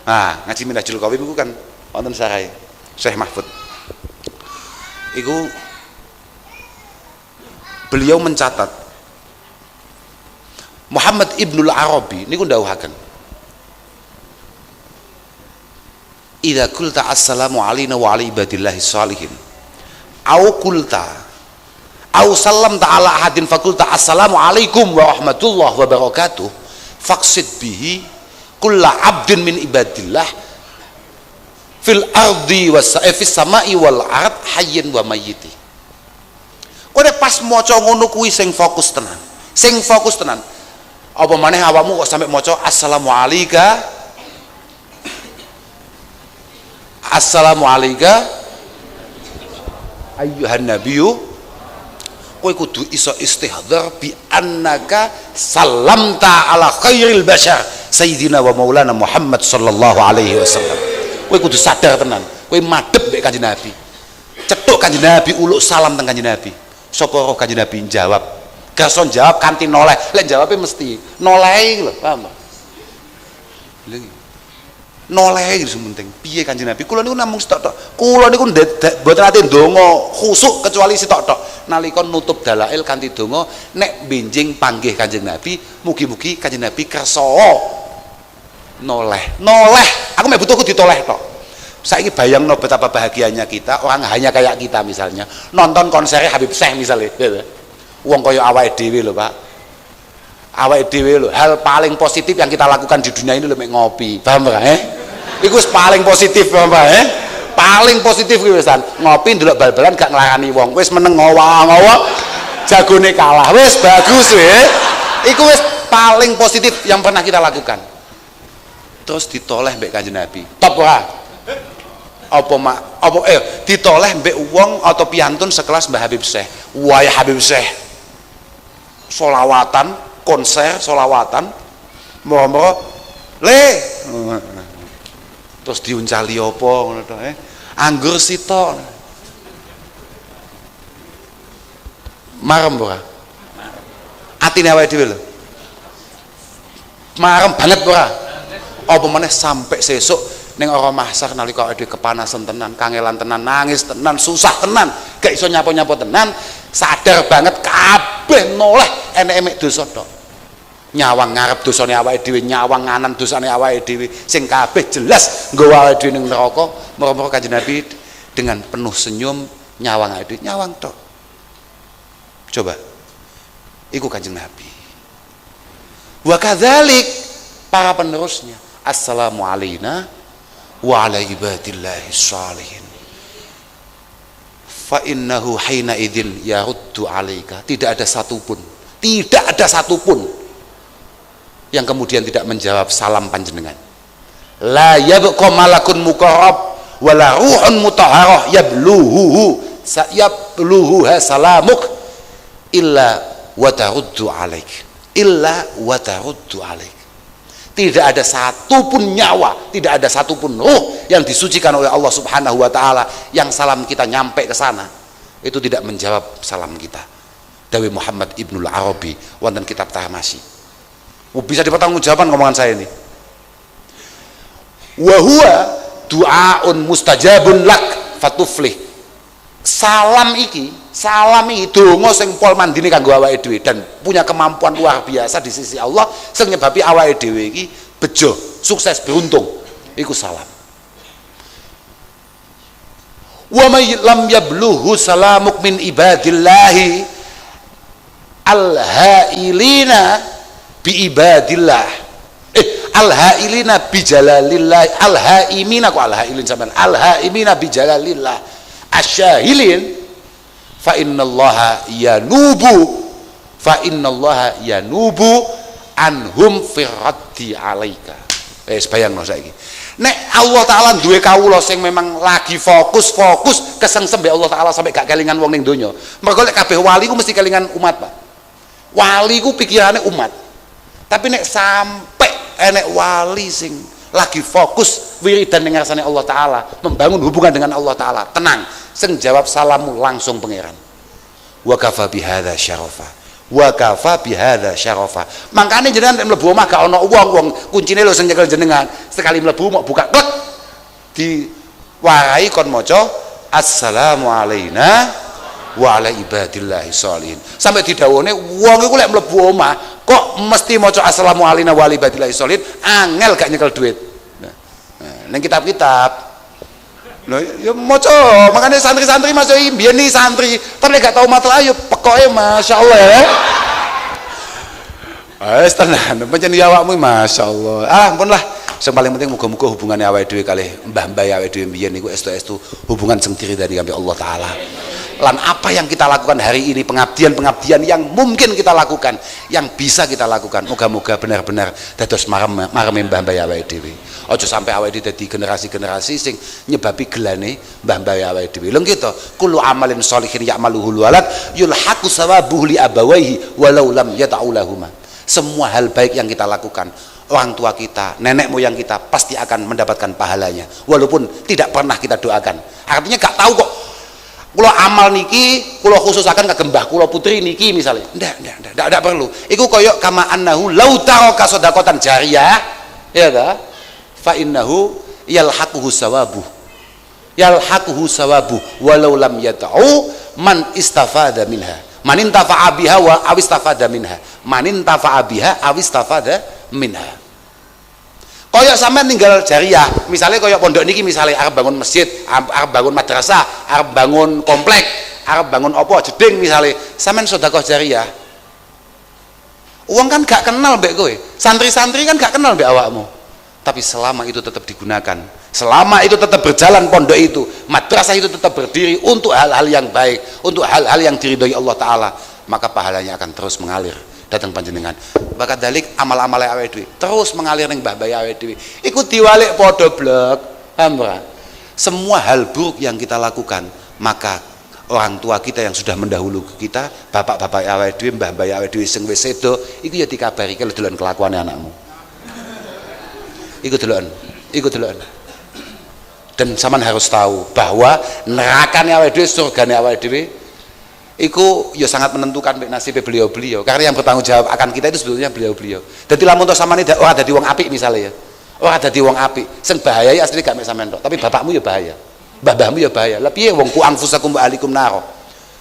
Nah, ngaji Minhajul Qawim itu kan wonten sarai Syekh Mahfud. Iku beliau mencatat Muhammad Ibnul Arabi niku ndawuhaken idza qulta assalamu alaikum wa ala ibadillahi sholihin au qulta au sallam ta'ala ahadin fakulta assalamu alaikum wa rahmatullah wa barakatuh faqsid bihi kulla abdin min ibadillah fil ardi fis samai wal ard hayyin wa mayyiti. Kowe pas maca ngono kuwi sing fokus tenan apa maneh awakmu kok sampe maca assalamu alayka ayyuhan nabiyyu. Kowe kudu iso istihdhar bi annaka sallamta ala khairil bashar sayyidina wa maulana Muhammad sallallahu alaihi wasallam. Kowe kudu sadar tenan, kowe madhep mek Kanjeng Nabi. Cetuk Kanjeng Nabi uluk salam teng Kanjeng Nabi. Sapa roh Kanjeng Nabi jawab. Gason jawab kanthi noleh. Lek jawabe mesti nolehi lho, paham? Lha nolehi iki penting. Piye Kanjeng Nabi? Kula niku namung sitok-tok. Kula niku mboten ate ndonga khusuk kecuali sitok-tok. Nalika nutup dalail kanthi donga nek benjing panggih Kanjeng Nabi, mugi-mugi Kanjeng Nabi kersa noleh. Aku mek butuhku ditoleh tok. Saiki bayangno betapa bahagianya kita, orang hanya kayak kita misalnya nonton konsernya Habib Syekh misalnya. Wong kaya awake dhewe lho, Pak. Awake dhewe lho, hal paling positif yang kita lakukan di dunia ini lho mek ngopi. Paham ora, Iku paling positif, paham ora, Paling positif kuwi wisan. Ngopi ndelok bal-balan gak nglarani wong. Wis meneng ngowo-ngowo, jagone kalah. Wis bagus Iku wis paling positif yang pernah kita lakukan. Terus ditoleh mbek Kanjeng Nabi. Top ora? Ditoleh mbek wong atau piantun sekelas Mbah Habib Syekh. Wah, Habib Syekh. Solawatan konser solawatan moro-moro le terus diuncali apa ngono to anggur sitok marem ora atine awake dhewe lho marem banget ora apa meneh sampai sesuk ning ora mahsar nalika awake dhewe kepanasan tenan kangelan tenan nangis tenan susah tenan gak iso nyapo-nyapo tenan sadar banget kabeh noleh eneke mek dosa tok nyawang ngarep dosane awake dhewe nyawang nganan dosane awake dhewe sing kabeh jelas nggawa awake dhewe ning neraka mara-mara Kanjeng Nabi dengan penuh senyum nyawang awake dhewe nyawang tok coba iku Kanjeng Nabi wa kadzalik para penerusnya assalamu alaina wa ala ibadillahi shalihin fa innahu hina idzin yaruddu alaika tidak ada satupun yang kemudian tidak menjawab salam panjenengan la yabqa malakun muqarrab wala ruhun mutahharah yabluhu salamuk illa wa taruddu alaik tidak ada satupun nyawa, tidak ada satupun ruh yang disucikan oleh Allah Subhanahu wa taala yang salam kita nyampe ke sana itu tidak menjawab salam kita. Dawi Muhammad Ibnul Arabi wonten kitab Tahmasi. Bisa dipertanggungjawabkan ngomongan saya ini. Wa huwa du'aun mustajabun lak fatuflih. Salam iki donga sing pol mandine kanggo awake dhewe dan punya kemampuan luar biasa di sisi Allah sing nyebabi awake dhewe iki bejo, sukses, beruntung. Iku salam. Wa may lam yabluhu salamuk min ibadillahi al-hailina bi ibadillah. Al-hailina bi jalalillah, al-haimina ku al-hailin sampean. Al-haimina bi jalalillah. Asyahilin fa innallaha yanubu anhum firraddi alaika. Bayangno saiki nek Allah taala duwe kawula sing memang lagi fokus kesengsem mbek Allah taala sampai gak kelingan wong ning donya. Mergo lek kabeh wali ku mesti kelingan umat, Pak. Wali ku pikirane umat. Tapi nek sampai enek wali sing lagi fokus wiridan ning ngarsane Allah taala, membangun hubungan dengan Allah taala, tenang, sing jawab salammu langsung pangeran. Wa kafa bihadza syarafa. Mangkane jenengan nek mlebu omah gak ana wong kuncine lho sing nyekel jenengan, sekali mlebu mau buka klek diwarai kon maca assalamu alaina wa ala ibadillahi sholihin. Sampai didhawuhne wong iku lek mlebu omah kok mesti maca assalamu alaina wa ala ibadillahi sholihin, angel gak nyekel duit. Ning kitab-kitab lho ya maca, makane santri-santri maca iki biyen iki santri, tapi gak tau matlak ayo pekoke masyaallah ya. Wis tenan, pancen ya awakmu masyaallah. Ampun lah. Sing paling penting muga-muga hubungane awake dhewe kalih mbah-mbah awake dhewe biyen niku estu-estu hubungan sing diridani karo Allah taala. Lan apa yang kita lakukan hari ini, pengabdian yang mungkin kita lakukan, yang bisa kita lakukan, moga-moga benar-benar dados marem mbah-mbah awake dhewe. Aja sampai awake dhewe dadi generasi-generasi sing nyebabi gelane mbah-mbah awake dhewe. Lho gitu, kullu amalin sholihin ya'maluhu walad yulhaqu sawabuhu li abawaihi walau lam yad'u lahuma. Semua hal baik yang kita lakukan, orang tua kita, nenek moyang kita pasti akan mendapatkan pahalanya walaupun tidak pernah kita doakan. Artinya gak tahu kok kula amal niki kula khususaken kagem mbah kula putri niki misalnya. Ndak perlu. Iku koyok kama annahu law taraka shadaqatan jariyah, ya ta? Fa innahu yalhaquhu sawabu walau lam yad'u man istafada minha. Man intafa'a biha wa awistafada minha. Man intafa'a biha awistafada minha. Koyok sampean tinggal jariah, misalnya koyok pondok niki misalnya arep bangun masjid, arep bangun madrasah, arep bangun komplek, arep bangun apa jeding misalnya, sampean sedekah jariah. Uang kan gak kenal mbek kowe, santri-santri kan gak kenal mbek awakmu. Tapi selama itu tetap digunakan, selama itu tetap berjalan pondok itu, madrasah itu tetap berdiri untuk hal-hal yang baik, untuk hal-hal yang diridhoi Allah taala, maka pahalanya akan terus mengalir datang panjenengan. Bakat dalik amal-amal awake dhewe terus mengalir ning mbah-mbah awake dhewe. Iku diwalik padha blek. Paham ora? Semua hal buruk yang kita lakukan, maka orang tua kita yang sudah mendahulu kita, bapak-bapak awake dhewe, mbah-mbah awake dhewe sing wis sedo, iku ya dikabari kalau delok kelakuane anakmu. Iku delok. Dan sampean harus tahu bahwa nerakane awake dhewe, surgane awake dhewe iku ya sangat menentukan nasibnya beliau-beliau. Karena yang bertanggung jawab akan kita itu sebetulnya beliau-beliau. Dadi lamun to sampean ora dadi wong apik misalnya ya. Ora dadi wong apik, sing bahaya ya asli gak mek sampean tok, tapi bapakmu ya bahaya. Mbah-mbahmu ya bahaya. Lah piye wong ku anfusakum wa ahlikum naro.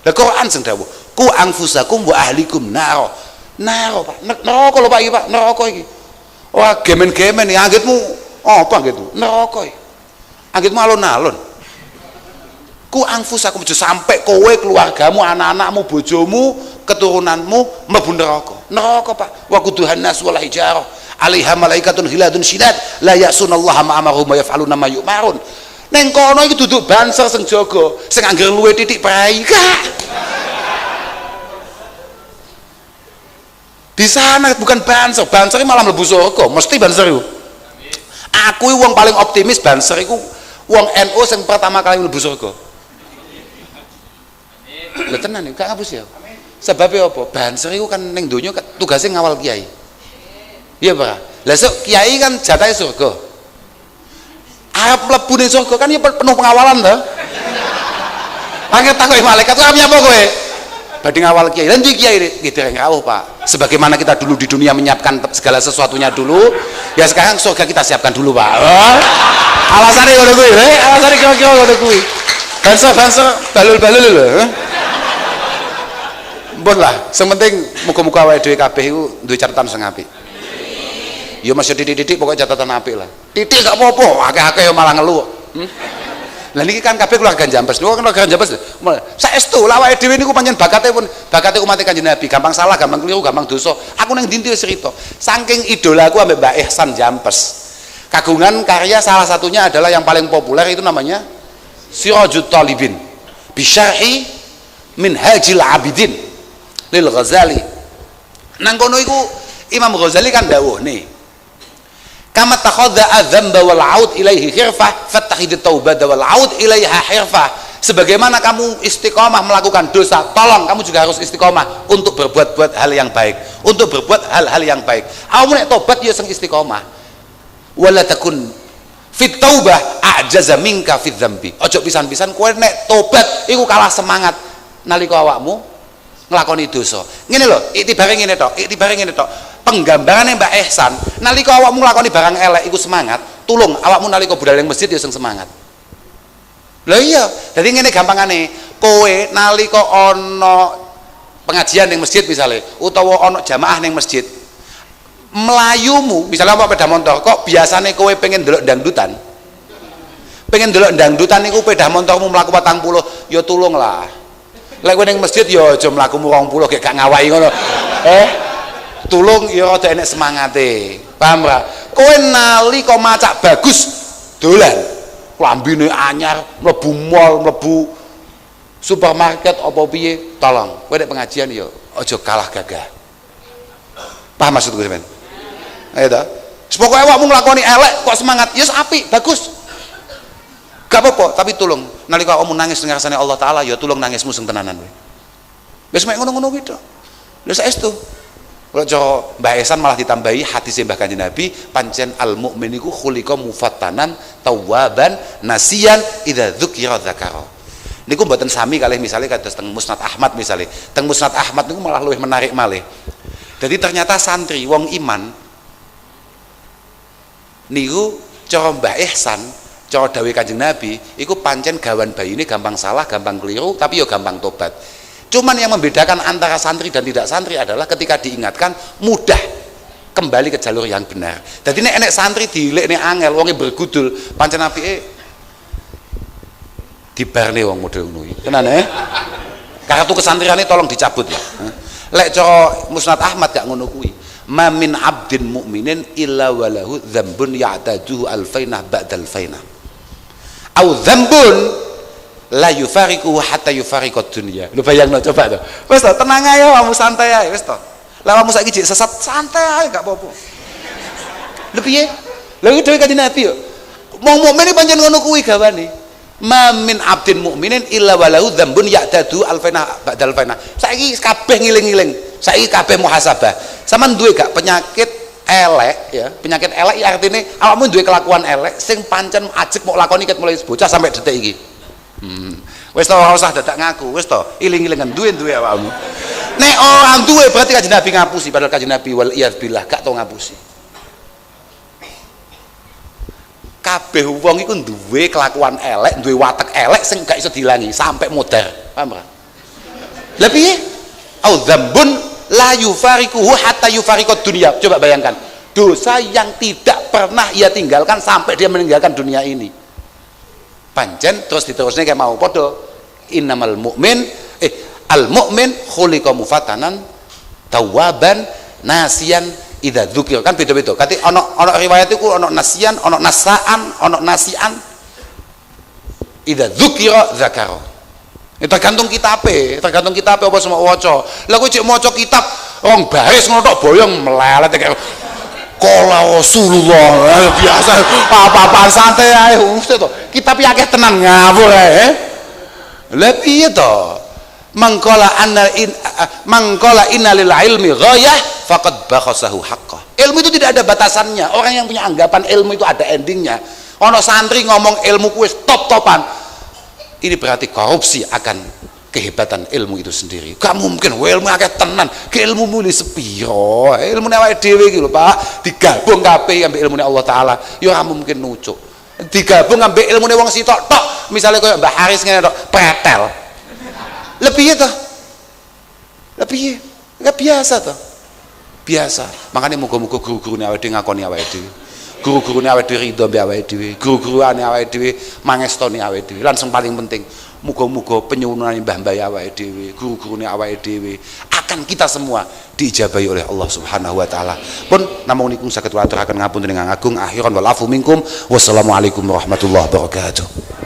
Lah Quran sing dawuh, ku anfusakum wa ahlikum naro. Naro, Pak. Neraka lho Pak iki, Pak. Neraka iki. Wah, gemen-gemen iki anggitmu apa anggitmu? Neraka iki. Anggitmu alon-alon. Ku anfusakum sampai kowe, keluargamu, anak-anakmu, bojomu, keturunanmu mlebu neraka. Neraka, Pak. Wa quduhan nas wal hijarah. 'Alaiha malaikatun ghiladun syidad la ya'sunallaha ma amaruhum wa yaf'aluna ma yu'marun. Neng kono iki duduk banser sing jaga, sing angger luwe titik prai. Di sana bukan banser, banser malah mlebu surga, mesti banser iku. Aku wong paling optimis banser iku wong NU sing pertama kali mlebu surga. Lha tenan iki gak ngapus ya. Sebabnya apa? Banser iku kan ning donya tugasnya ngawal kiai. Iya, Pak. Lah sok kiai kan jatahe surga. Arep mlebu ning surga kan ya penuh pengawalan to. Angger takoki malaikat, "Kamu apa kowe?" Badhe ngawal kiai. Lan kiai nggih dereng rawuh, Pak. Sebagaimana kita dulu di dunia menyiapkan segala sesuatunya dulu, ya sekarang surga kita siapkan dulu, Pak. Alasannya ngono kuwi, alasannya kira-kira ngono kuwi. Banser balul-balul lho, Mbon lah, sing penting muga-muga awake dhewe kabeh iku duwe catatan sing apik. Ya masih titik-titik pokoknya catatan apik lah. Titik gak apa-apa, akeh-akeh ya malah ngeluh. Lah niki kan kabeh keluarga Jambes. Lho kan keluarga Jambes. Saestu awake dhewe niku pancen bakate umat Kanjeng Nabi, gampang salah, gampang keliru, gampang dosa. Aku nang ndi cerita. Saking idolaku ambek Mbak Ihsan Jambes. Kagungan karya salah satunya adalah yang paling populer itu namanya Sirajut Talibin. Bisyarhi Minhajil Abidin lil Ghazali. Nang kono iku Imam Ghazali kan dawuh nih. Kama takhadha adzamba wal aud ilaihi khirfah fattakhidut taubata wal aud ilaiha hirfah. Sebagaimana kamu istiqomah melakukan dosa, tolong kamu juga harus istiqomah untuk berbuat hal yang baik, untuk berbuat hal-hal yang baik. Kamu nek tobat ya sing istiqomah. Wala takun fit taubah a'jaza minka fit dzambi. Ojo pisan-pisan kowe nek tobat iku kalah semangat nalika awakmu nglakoni dosa. Ngene lho, iktibare ngene tok. Penggambarannya Mbak Ihsan, nalika awakmu nglakoni barang elek iku semangat, tulung awakmu nalika budal ning masjid ya sing semangat. Lha iya, dadi ngene gampangane, kowe nalika ana pengajian ning masjid misalnya, utawa ana jamaah ning masjid, melayumu, misalnya apa sepeda motor, kok biasane kowe pengen ndelok dangdutan. Pengen ndelok dangdutan niku sepeda motormu mlaku 40, ya tulung lah. Lek kowe ning masjid ya aja mlakumu 20 gek gak ngawahi ngono. Tulung ya rada enek semangate. Paham ra? Kowe nalika macak bagus dolan, klambine anyar, mlebu mall, mlebu supermarket apa piye, tolong kowe nek pengajian ya aja kalah gagah. Paham maksudku sampean? Ayo ta. Pokoke awakmu nglakoni elek kok semangat, ya apik, bagus. Gak apa-apa, tapi tulung nalika awakmu nangis ning ngarsane Allah taala ya tulung nangismu sing tenanan kowe. Wis mek ngono-ngono kuwi tok. Lha saestu kalau cara Mbah Ihsan malah ditambahi hadis Mbah Kanjeng Nabi, pancen al mukmin iku khuliqa mufattanan tawwaban nasiyan idza dzukira dzakara. Niku mboten sami kalih misalnya kados teng Musnad Ahmad misalnya. Teng Musnad Ahmad niku malah luwih menarik malih. Jadi ternyata santri wong iman niku cara Mbah Ihsan, cara dawuh Kanjeng Nabi, iku pancen gawan bayine gampang salah, gampang keliru, tapi yo gampang tobat. Cuman yang membedakan antara santri dan tidak santri adalah ketika diingatkan mudah kembali ke jalur yang benar. Jadi nek enek santri dilekne angel wonge bergudul pancen apike dibarne wong model ngono iki. Tenan kartu kesantriane tolong dicabut ya. Lek cara Musnad Ahmad gak ngono kuwi. Ma min abdin mukminin illa walahu dzambun ya'taduhu alfainah ba'dal fainah. Au dzambun la yufariku hatta yufariqad dunya. Lu bayangno coba to. Wis to tenang ae kamu santai ae wis to. Lah kamu saiki jek sesat santai ae gak apa-apa. Lho piye? Lha iki dhewe Kanjeng Nabi yo. Wong mukmin iki pancen ngono kuwi gawane. ma min abdin mukminin illa walahu dzambun ya'dadu alfaina ba'dal faina. Saiki kabeh ngiling-ngiling, saiki kabeh muhasabah. Sampeyan duwe gak penyakit elek ya? Penyakit elek ya artine awakmu duwe kelakuan elek sing pancen ajeg mau lakoni ket mulai bocah sampai detik iki. Wis to ora usah dadak ngaku, wis to iling-ilingan duwe awakmu. Nek orang duwe berarti Kanjeng Nabi ngapusi, padahal Kanjeng Nabi wal iyad billah gak tau ngapusi. Kabeh wong iku duwe kelakuan elek, duwe watek elek sing gak iso dilangi sampai modar. Paham ora? Lah piye? Au dzambun la yufariquhu hatta yufariqad dunya. Coba bayangkan, dosa yang tidak pernah ia tinggalkan sampai dia meninggalkan dunia ini. Pancen terus diterusnya kayak mau padha innamal mu'min al mu'min khuliqa mufatanan tawwaban nasian idza dzukir, kan beda-beda. Kati ana riwayat iku ana nasian, ana nasaan, ana nasian. Idza dzukira zakara. Tergantung kitabe apa semua waca. Lah kowe cek maca kitab rong baris ngono tok boyong melelet kayak qala Rasulullah. Biasa apa-apaan santai ae wis to. Kitab akeh tenan ngawur ae. Lah piye to? Mangqala inna lil ilmi ghayah faqad bakhasahu haqqah. Ilmu itu tidak ada batasannya. Orang yang punya anggapan ilmu itu ada endingnya. Ono santri ngomong ilmu ku wis top-topan, ini berarti korupsi akan kehebatan ilmu itu sendiri. Gak mungkin ilmu akeh tenan, ke ilmu muli sepiro. Ilmune awake dhewe iki lho, Pak, digabung kabeh ambek ilmune Allah taala, ya ora mungkin nucuk. Digabung ambek ilmune wong sitok tok, misale koyo Mbah Haris ngene tok, pretel. Lebih itu, lebih nggak biasa tuh, biasa. Makanya muga-muga guru-guru awake dhewe ngakoni awake dhewe, guru-guru awake dhewe ridho mbek awake dhewe, guru-guru awake dhewe mangestoni awake dhewe. Lan sing paling penting, muga-muga penyuwunane mbah-mbah awake dhewe, guru-guru awake dhewe akan kita semua diijabahi oleh Allah Subhanahu wa taala. Pun namung niku saged aturaken ngapunten ingkang agung, akhiran wal afu minkum. Wassalamualaikum warahmatullahi wabarakatuh.